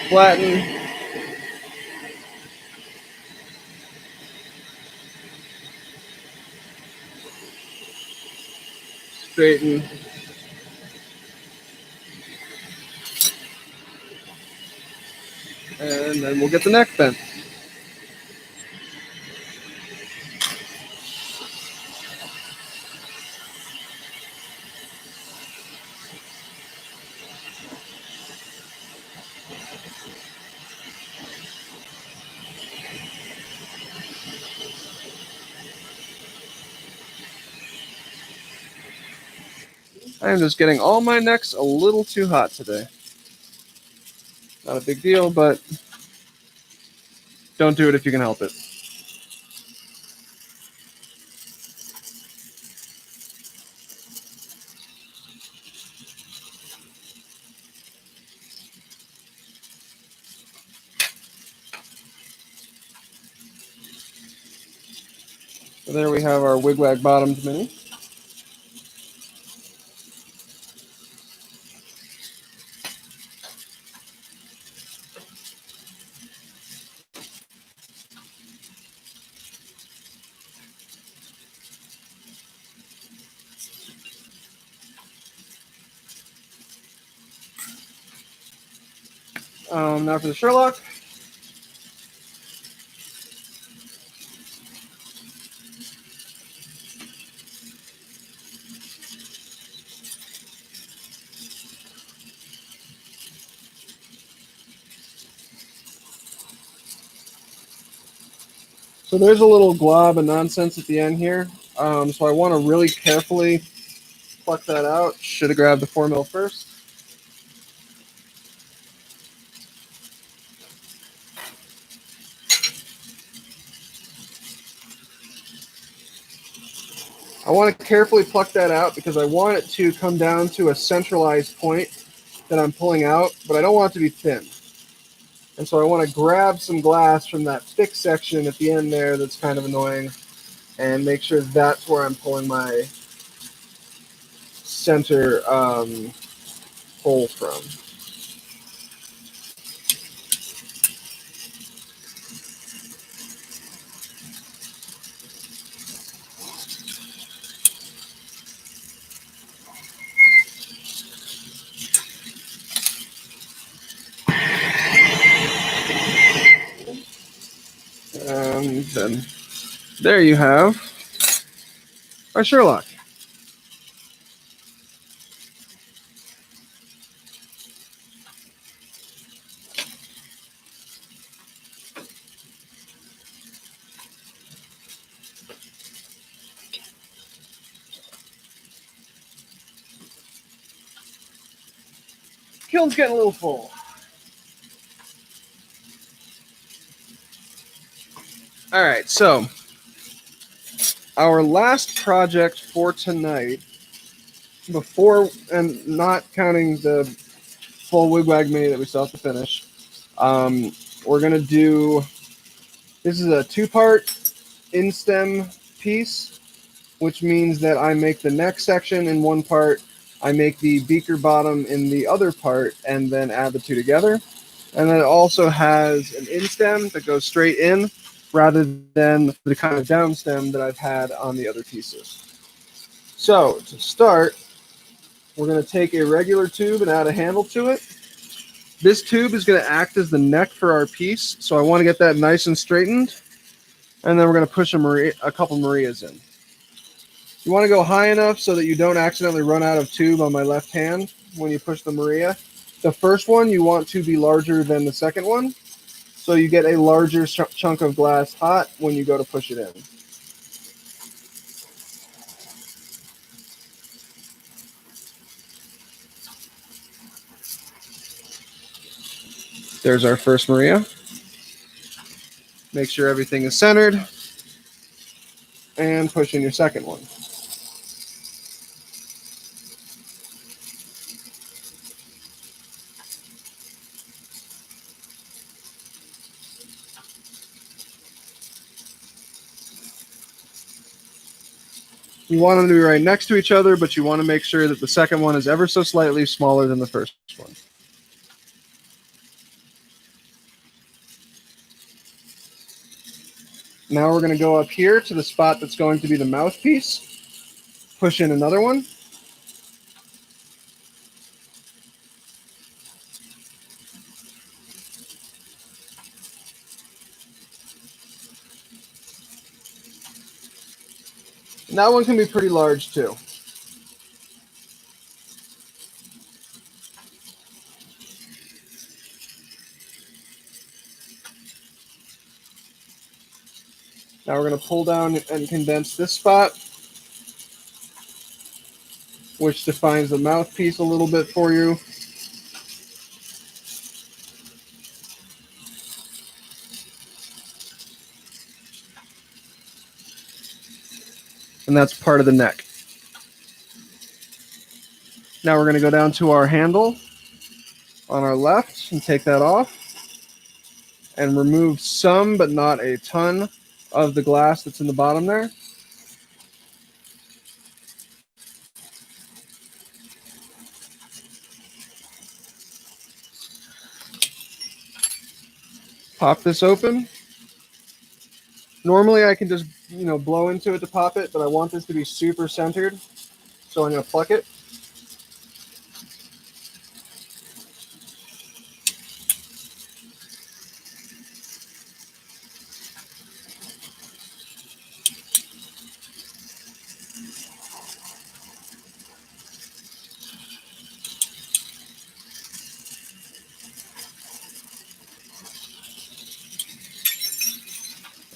Flatten. Straighten. And then we'll get the neck bent. I am just getting all my necks a little too hot today. Not a big deal, but don't do it if you can help it. So there we have our wigwag bottomed mini. Now for the Sherlock. So there's a little glob of nonsense at the end here. So I want to really carefully pluck that out. Should have grabbed the 4mm first. I want to carefully pluck that out because I want it to come down to a centralized point that I'm pulling out, but I don't want it to be thin. And so I want to grab some glass from that thick section at the end there that's kind of annoying and make sure that's where I'm pulling my center hole from. And then there you have our Sherlock. Kiln's getting a little full. All right, so our last project for tonight, before and not counting the full wigwag mini that we still have to finish, we're gonna do. This is a 2-part in-stem piece, which means that I make the neck section in one part, I make the beaker bottom in the other part, and then add the two together. And then it also has an in-stem that goes straight in, rather than the kind of down stem that I've had on the other pieces. So to start, we're going to take a regular tube and add a handle to it. This tube is going to act as the neck for our piece, so I want to get that nice and straightened. And then we're going to push a couple Marias in. You want to go high enough so that you don't accidentally run out of tube on my left hand when you push the Maria. The first one you want to be larger than the second one, so you get a larger chunk of glass hot when you go to push it in. There's our first Maria. Make sure everything is centered, and push in your second one. You want them to be right next to each other, but you want to make sure that the second one is ever so slightly smaller than the first one. Now we're going to go up here to the spot that's going to be the mouthpiece. Push in another one. And that one can be pretty large too. Now we're going to pull down and condense this spot. which defines the mouthpiece a little bit for you. And that's part of the neck. Now we're going to go down to our handle on our left and take that off and remove some, but not a ton, of the glass that's in the bottom there. Pop this open. Normally I can just, blow into it to pop it, but I want this to be super centered. So I'm going to pluck it.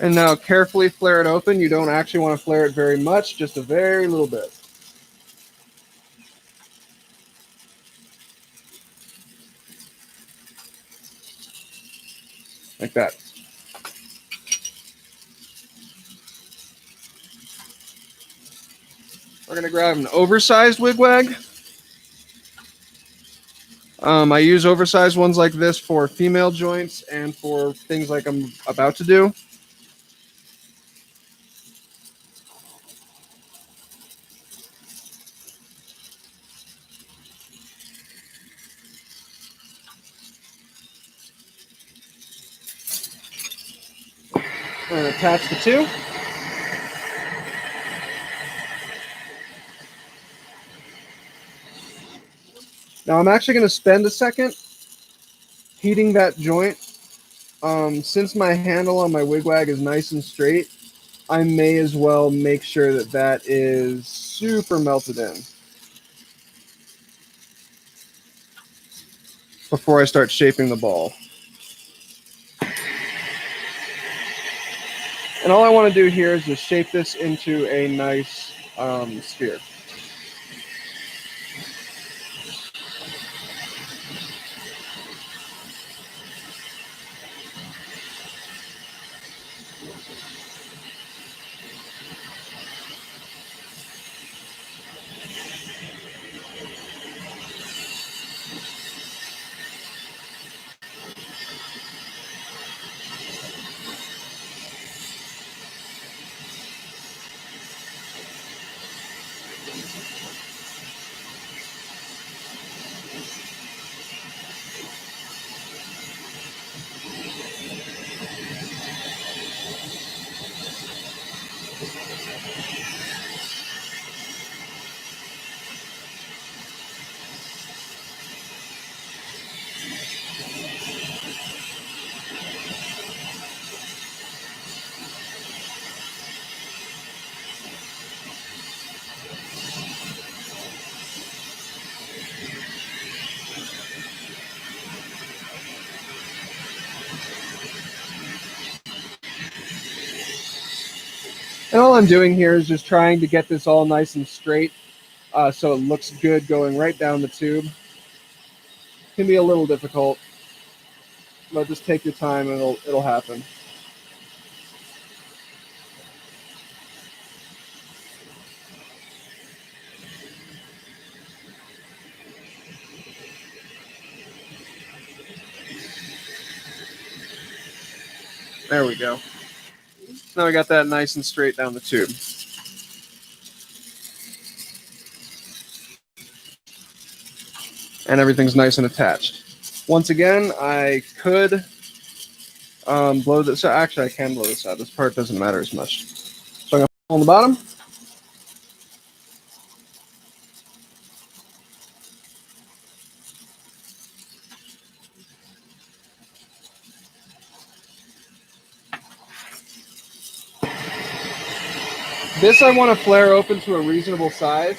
And now carefully flare it open. You don't actually want to flare it very much, just a very little bit. Like that. We're going to grab an oversized wigwag. I use oversized ones like this for female joints and for things like I'm about to do. And attach the two. Now I'm actually going to spend a second heating that joint. Since my handle on my wigwag is nice and straight, I may as well make sure that that is super melted in before I start shaping the ball. And all I want to do here is just shape this into a nice sphere. And all I'm doing here is just trying to get this all nice and straight so it looks good going right down the tube. It can be a little difficult, but just take your time and it'll happen. There we go. Now we got that nice and straight down the tube. And everything's nice and attached. Once again, I could blow this out. Actually, I can blow this out. This part doesn't matter as much. So I'm going to pull on the bottom. This I want to flare open to a reasonable size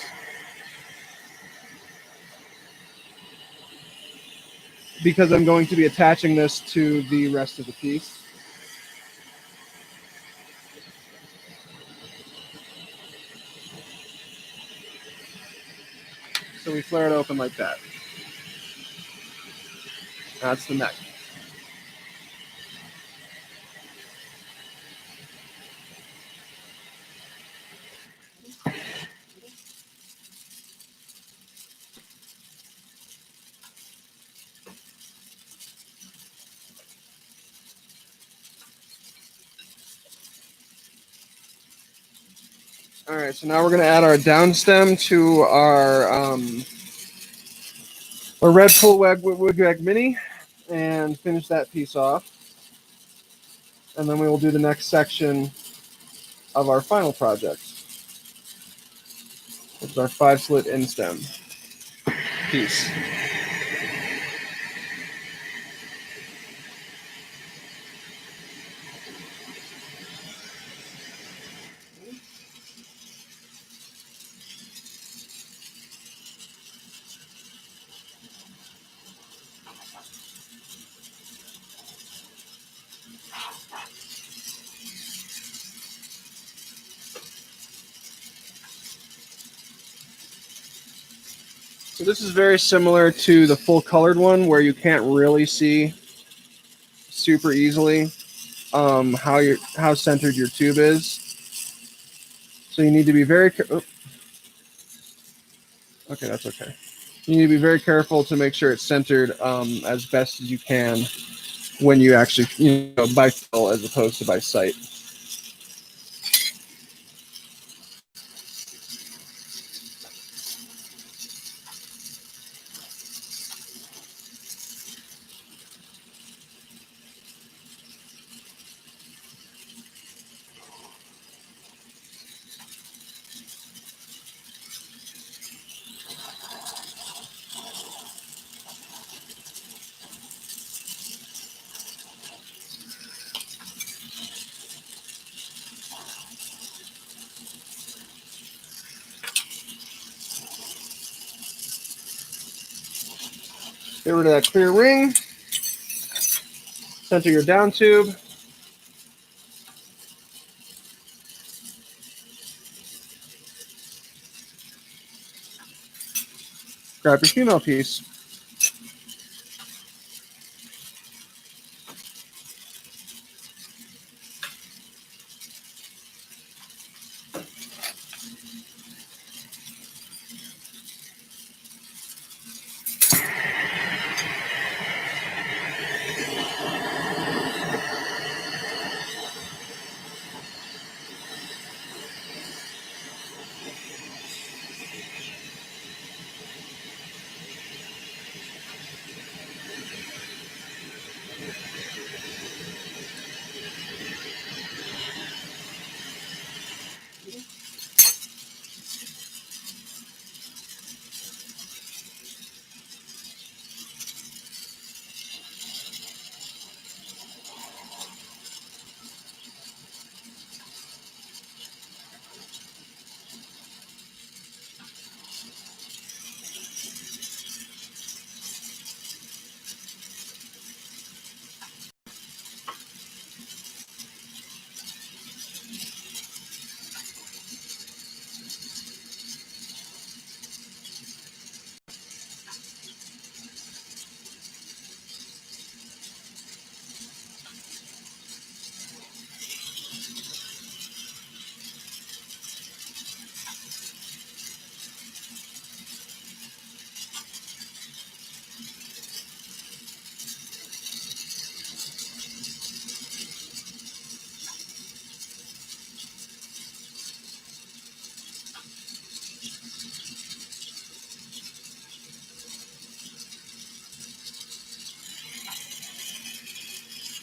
because I'm going to be attaching this to the rest of the piece. we flare it open like that. That's the neck. All right, so now we're going to add our down stem to our red full wig mini and finish that piece off. And then we will do the next section of our final project, which is our 5-slit in stem piece. So this is very similar to the full colored one where you can't really see super easily how centered your tube is. So you need to be very okay, that's okay. You need to be very careful to make sure it's centered as best as you can when you actually, by feel as opposed to by sight. Get rid of that clear ring. Center your down tube. Grab your female piece.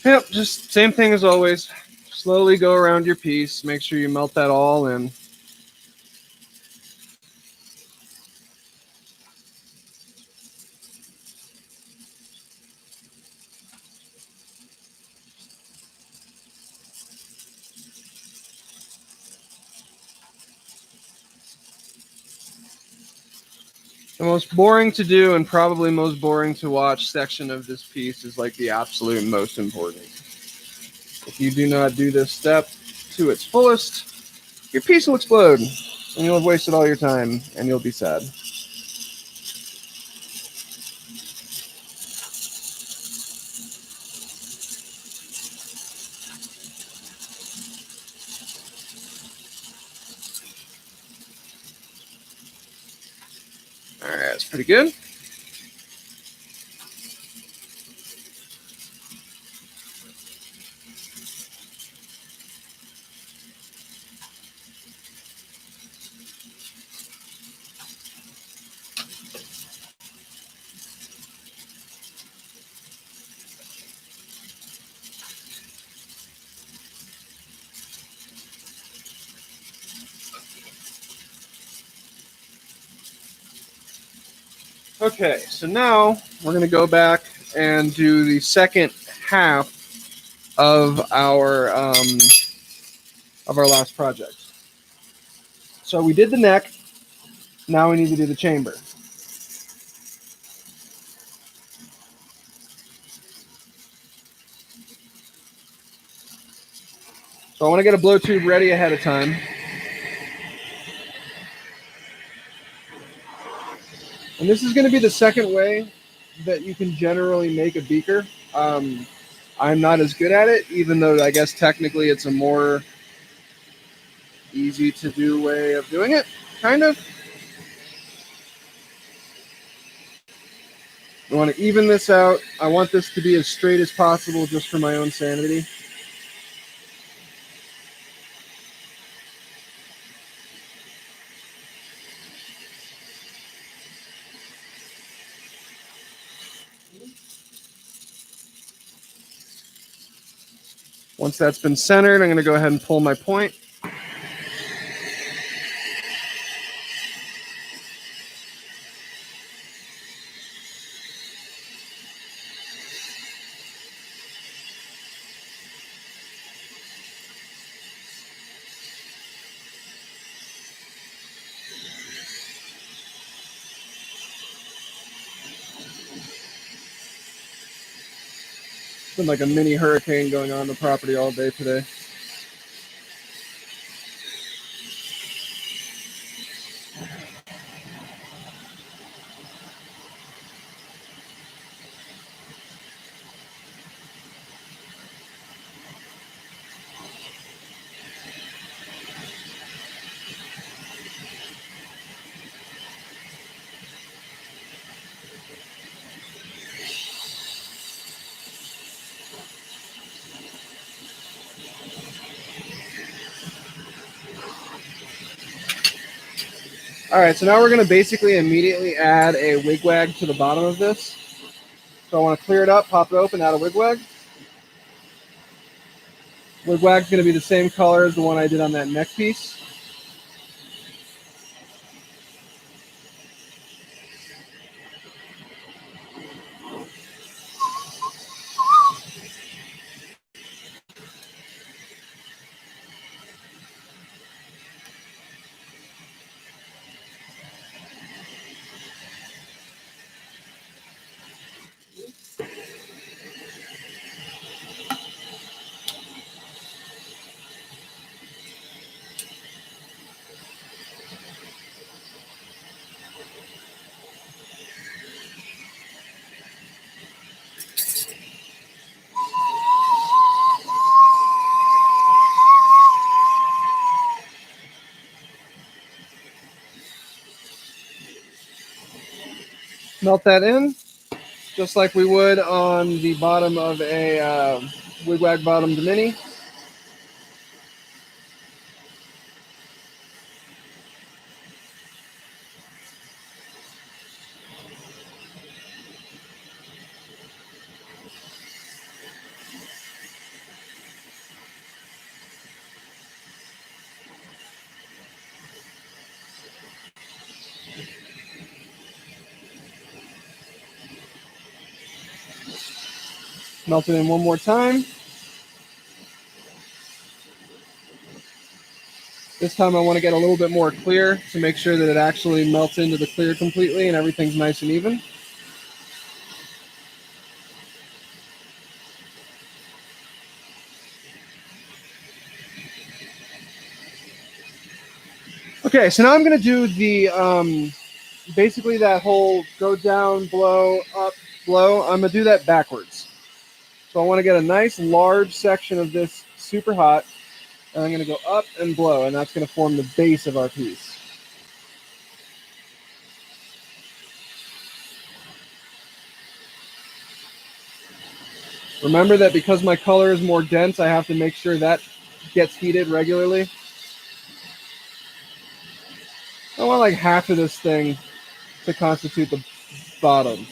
Yep, just same thing as always. Slowly go around your piece. Make sure you melt that all in. The most boring to do and probably most boring to watch section of this piece is like the absolute most important. If you do not do this step to its fullest, your piece will explode and you'll have wasted all your time and you'll be sad. that's pretty good. Okay, so now we're going to go back and do the second half of our last project. So we did the neck. Now we need to do the chamber. So I want to get a blow tube ready ahead of time. And this is going to be the second way that you can generally make a beaker. I'm not as good at it, even though I guess technically it's a more easy to do way of doing it, kind of. I want to even this out. I want this to be as straight as possible just for my own sanity. Once that's been centered, I'm going to go ahead and pull my point. It's been like a mini hurricane going on the property all day today. All right, so now we're going to basically immediately add a wigwag to the bottom of this. So I want to clear it up, pop it open, add a wigwag. Wigwag's going to be the same color as the one I did on that neck piece. Melt that in, just like we would on the bottom of a wigwag bottomed mini. Melt it in one more time. This time I want to get a little bit more clear to make sure that it actually melts into the clear completely and everything's nice and even. Okay, so now I'm going to do the, basically that whole go down, blow, up, blow. I'm going to do that backwards. So I want to get a nice large section of this super hot, and I'm going to go up and blow, and that's going to form the base of our piece. Remember that because my color is more dense, I have to make sure that gets heated regularly. I want like half of this thing to constitute the bottom.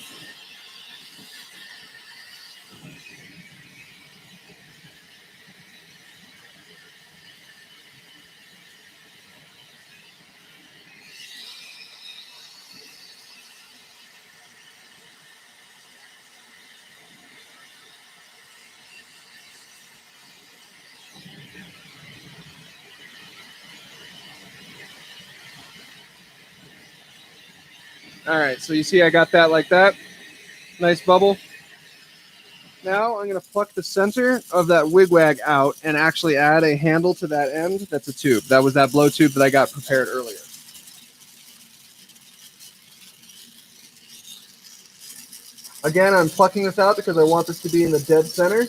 All right, so you see I got that like that. Nice bubble. Now I'm going to pluck the center of that wigwag out and actually add a handle to that end. That's a tube. That was that blow tube that I got prepared earlier. Again, I'm plucking this out because I want this to be in the dead center.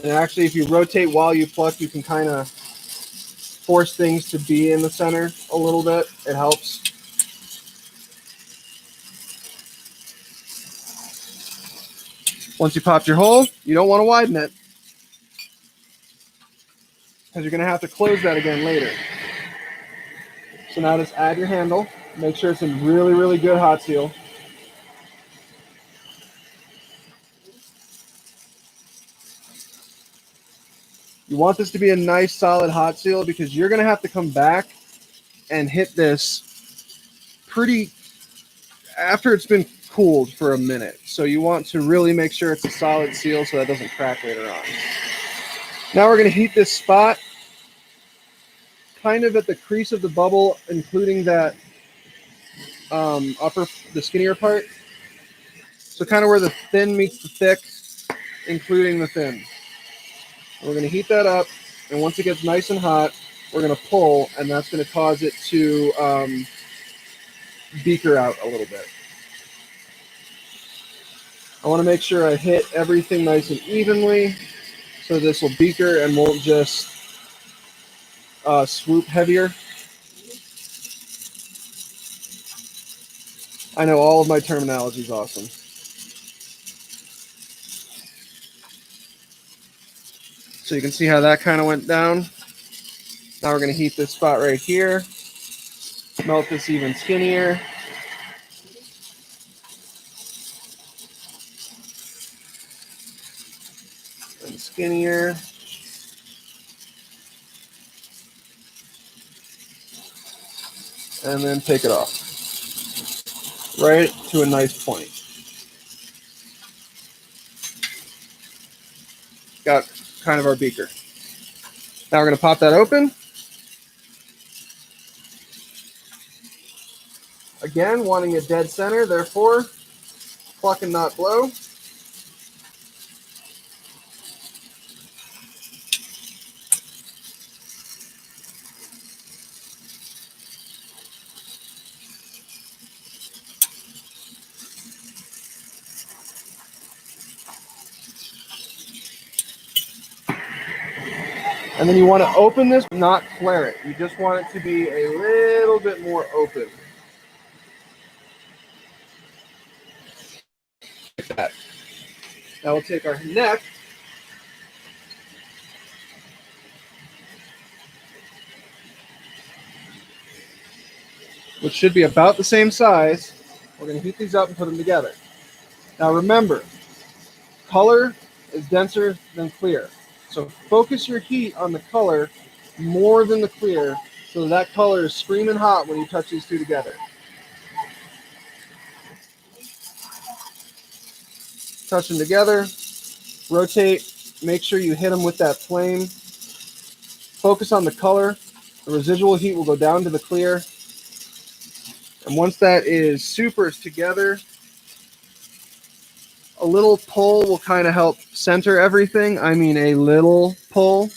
And actually, if you rotate while you pluck, you can kind of force things to be in the center a little bit. It helps. Once you popped your hole, you don't want to widen it because you're going to have to close that again later. So now just add your handle. Make sure it's in really, really good hot seal. You want this to be a nice solid hot seal because you're going to have to come back and hit this pretty after it's been cooled for a minute. So you want to really make sure it's a solid seal so that doesn't crack later on. Now we're going to heat this spot kind of at the crease of the bubble, including that the skinnier part. So kind of where the thin meets the thick, including the thin. We're going to heat that up, and once it gets nice and hot, we're going to pull, and that's going to cause it to beaker out a little bit. I want to make sure I hit everything nice and evenly, so this will beaker and won't just swoop heavier. I know all of my terminology is awesome. So you can see how that kind of went down. Now we're going to heat this spot right here. Melt this even skinnier. And skinnier. And then take it off. Right to a nice point. Got kind of our beaker. Now we're going to pop that open. Again, wanting a dead center, therefore, pluck and not blow. And then you want to open this, not flare it. You just want it to be a little bit more open. Like that. Now we'll take our neck. Which should be about the same size. We're going to heat these up and put them together. Now remember, color is denser than clear. So focus your heat on the color more than the clear so that color is screaming hot when you touch these two together. Touch them together, rotate, make sure you hit them with that flame. Focus on the color. The residual heat will go down to the clear. And once that is super together, a little pull will kind of help center everything. I mean a little pull.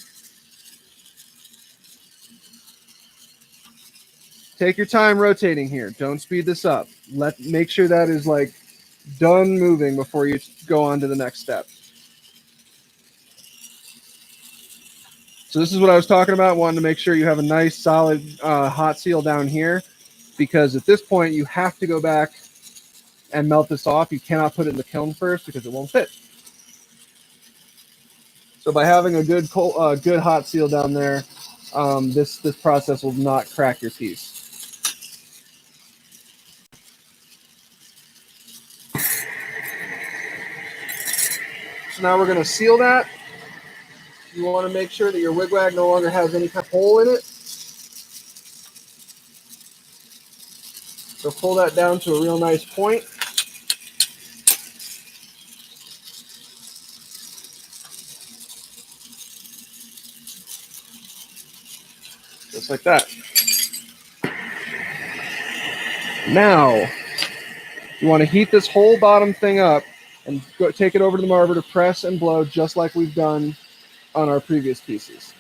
Take your time rotating here. Don't speed this up. Make sure that is like done moving before you go on to the next step. So this is what I was talking about. Wanting to make sure you have a nice solid hot seal down here. because at this point you have to go back and melt this off. You cannot put it in the kiln first because it won't fit. So by having a good good hot seal down there, this process will not crack your piece. So now we're going to seal that. You want to make sure that your wigwag no longer has any kind of hole in it. So pull that down to a real nice point. Just like that. Now, you want to heat this whole bottom thing up and take it over to the marver to press and blow just like we've done on our previous pieces.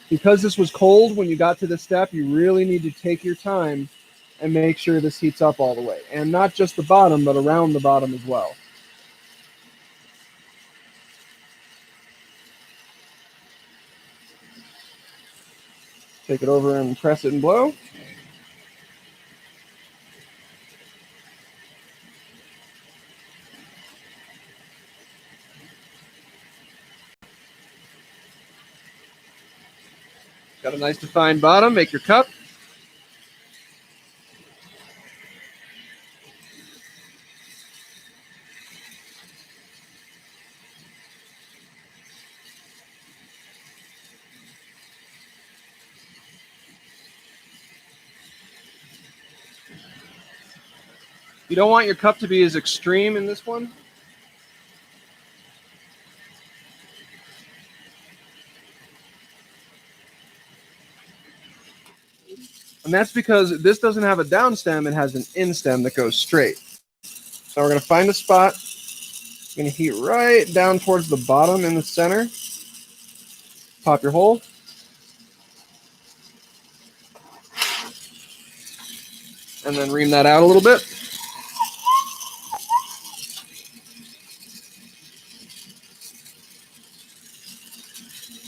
Because this was cold when you got to this step, you really need to take your time and make sure this heats up all the way. And not just the bottom, but around the bottom as well. Take it over and press it and blow. Got a nice defined bottom. Make your cup. You don't want your cup to be as extreme in this one. And that's because this doesn't have a down stem, it has an in stem that goes straight. So we're going to find a spot. You're going to heat right down towards the bottom in the center. Pop your hole. And then ream that out a little bit.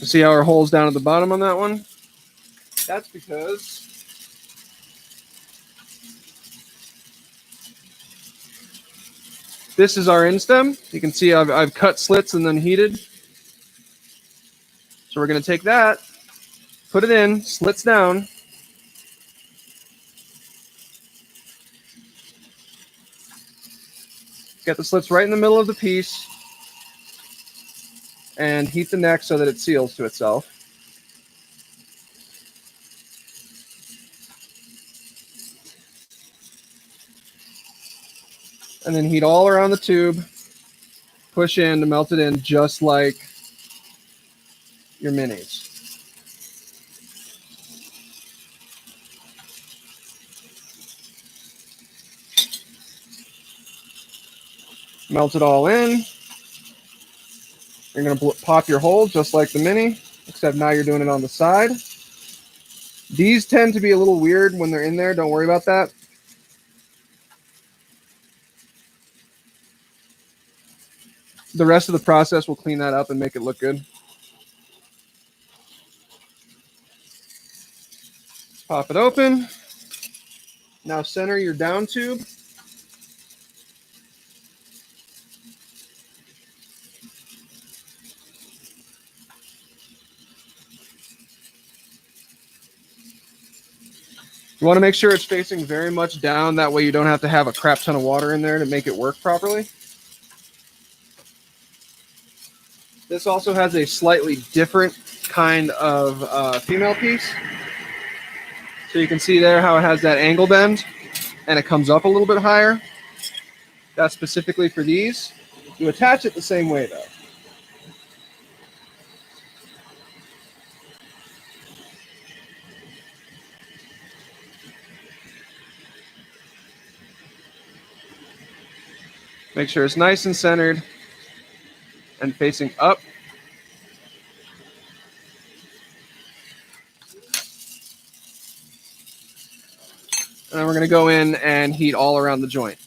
You see how our hole's down at the bottom on that one? That's because this is our in-stem. You can see I've cut slits and then heated. So we're going to take that, put it in, slits down. Get the slits right in the middle of the piece and heat the neck so that it seals to itself. And then heat all around the tube. Push in to melt it in just like your minis. Melt it all in. You're going to pop your hole just like the mini, except now you're doing it on the side. These tend to be a little weird when they're in there. Don't worry about that. The rest of the process will clean that up and make it look good. Pop it open. Now center your down tube. You want to make sure it's facing very much down. That way you don't have to have a crap ton of water in there to make it work properly. This also has a slightly different kind of female piece. So you can see there how it has that angle bend and it comes up a little bit higher. That's specifically for these. You attach it the same way though. Make sure it's nice and centered and facing up. And then we're going to go in and heat all around the joint.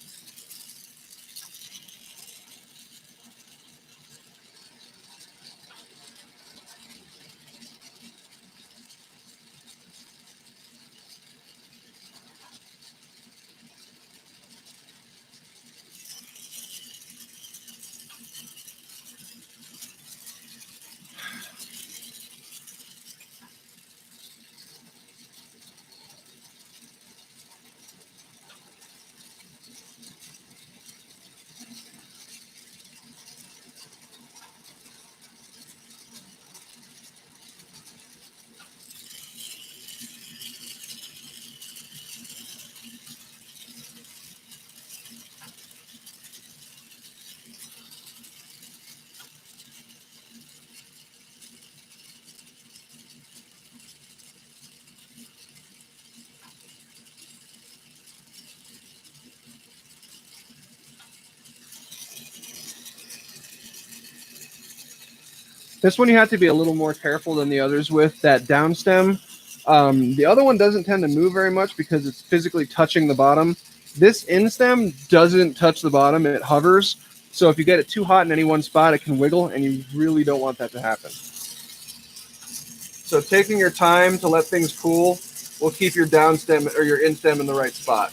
This one you have to be a little more careful than the others with. That down stem. The other one doesn't tend to move very much because it's physically touching the bottom. This in stem doesn't touch the bottom, it hovers. So if you get it too hot in any one spot, it can wiggle, and you really don't want that to happen. So taking your time to let things cool will keep your down stem or your in stem in the right spot.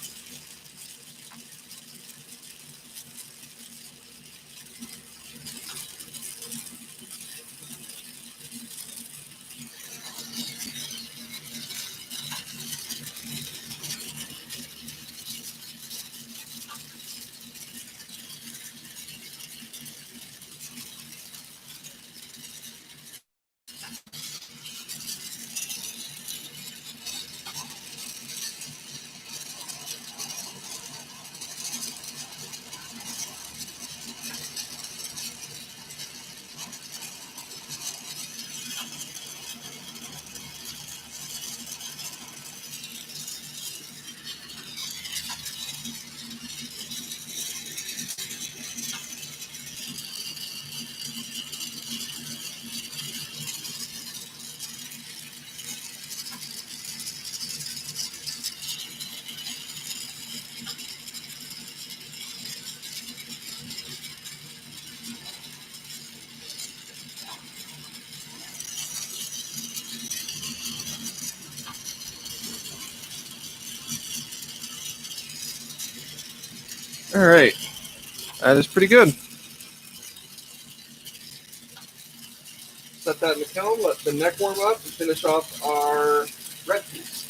All right, that is pretty good. Set that in the kiln, let the neck warm up, and finish off our red piece.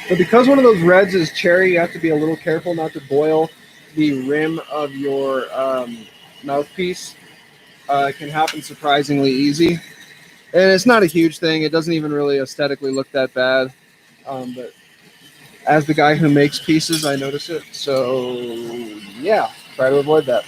But because one of those reds is cherry, you have to be a little careful not to boil the rim of your mouthpiece. It can happen surprisingly easy. And it's not a huge thing. It doesn't even really aesthetically look that bad. But as the guy who makes pieces, I notice it. So, yeah, try to avoid that.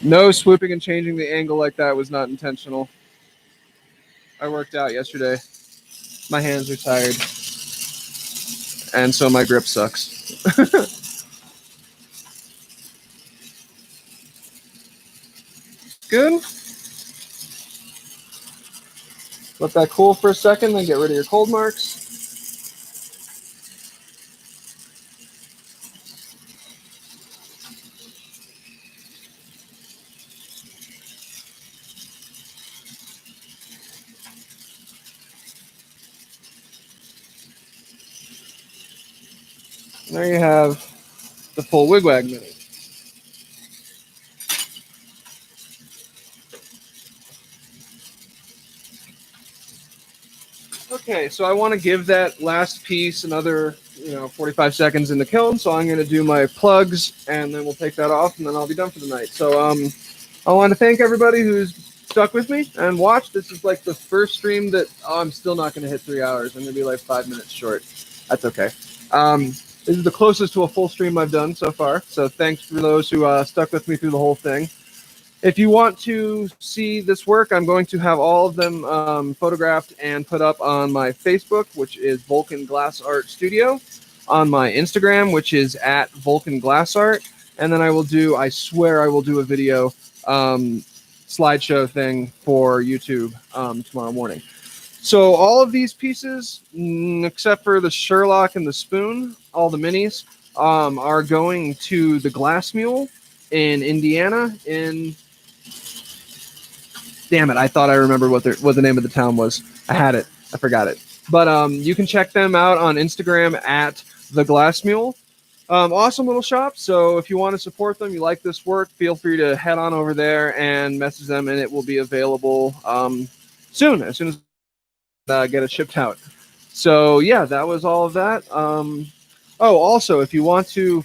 No swooping and changing the angle like that was not intentional. I worked out yesterday. My hands are tired. And so my grip sucks. Good. Let that cool for a second, then get rid of your cold marks. And there you have the full wigwag mini. Okay, so I want to give that last piece another 45 seconds in the kiln, so I'm going to do my plugs, and then we'll take that off, and then I'll be done for the night. So I want to thank everybody who's stuck with me and watched. This is like the first stream that I'm still not going to hit 3 hours. I'm going to be like 5 minutes short. That's okay. This is the closest to a full stream I've done so far. So thanks for those who stuck with me through the whole thing. If you want to see this work, I'm going to have all of them photographed and put up on my Facebook, which is Vulcan Glass Art Studio, on my Instagram, which is at Vulcan Glass Art, and then I swear I will do a video slideshow thing for YouTube tomorrow morning. So all of these pieces, except for the Sherlock and the spoon, all the minis, are going to the Glass Mule in Indiana. Damn it! I thought I remembered what the name of the town was. I had it. I forgot it. But you can check them out on Instagram at the Glass Mule. Awesome little shop. So if you want to support them, you like this work, feel free to head on over there and message them, and it will be available soon. As soon as get it shipped out. So yeah, that was all of that. Also, if you want to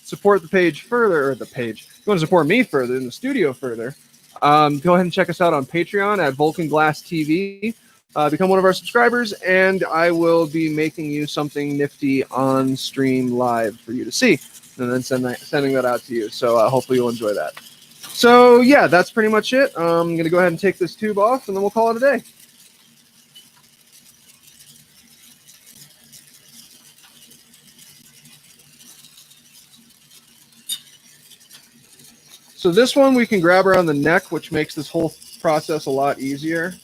support the page further, or if you want to support me further in the studio further, go ahead and check us out on Patreon at Vulcan Glass TV. Become one of our subscribers, and I will be making you something nifty on stream live for you to see, and then sending that out to you. So hopefully you'll enjoy that. So yeah, that's pretty much it. I'm going to go ahead and take this tube off, and then we'll call it a day. So this one we can grab around the neck, which makes this whole process a lot easier.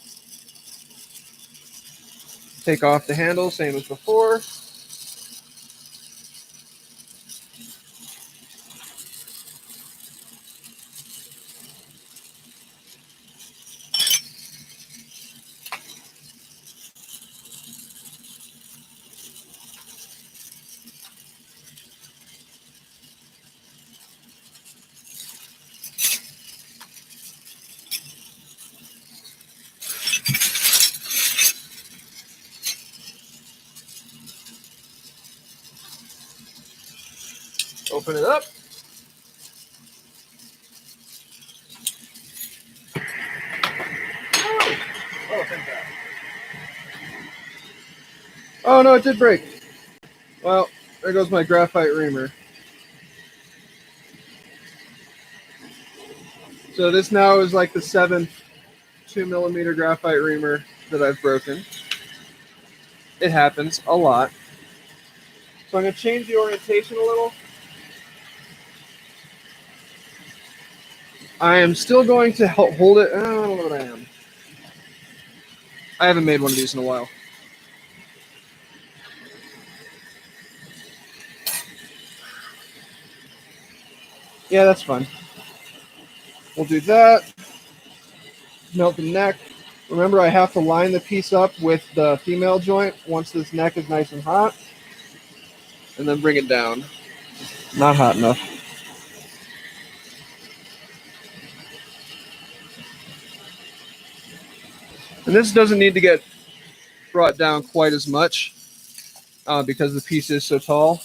Take off the handle, same as before. Open it up. Oh, thank God. Oh, no, it did break. Well, there goes my graphite reamer. So this now is like the 7th 2mm graphite reamer that I've broken. It happens a lot. So I'm going to change the orientation a little. I am still going to hold it. I don't know what I am. I haven't made one of these in a while. Yeah, that's fine. We'll do that. Melt the neck. Remember, I have to line the piece up with the female joint once this neck is nice and hot. And then bring it down. Not hot enough. And this doesn't need to get brought down quite as much because the piece is so tall.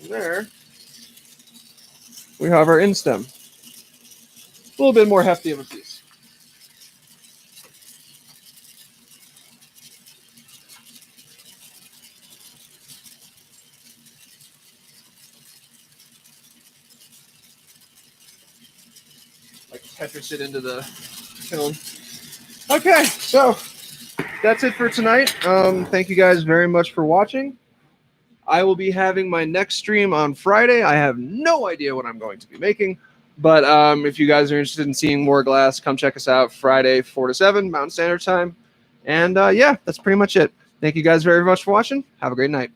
And there, we have our in-stem. A little bit more hefty of a piece. Like Tetris it into the kiln. Okay, so that's it for tonight. Thank you guys very much for watching. I will be having my next stream on Friday. I have no idea what I'm going to be making, but if you guys are interested in seeing more glass, come check us out Friday, 4 to 7 Mountain Standard Time. And yeah, that's pretty much it. Thank you guys very much for watching. Have a great night.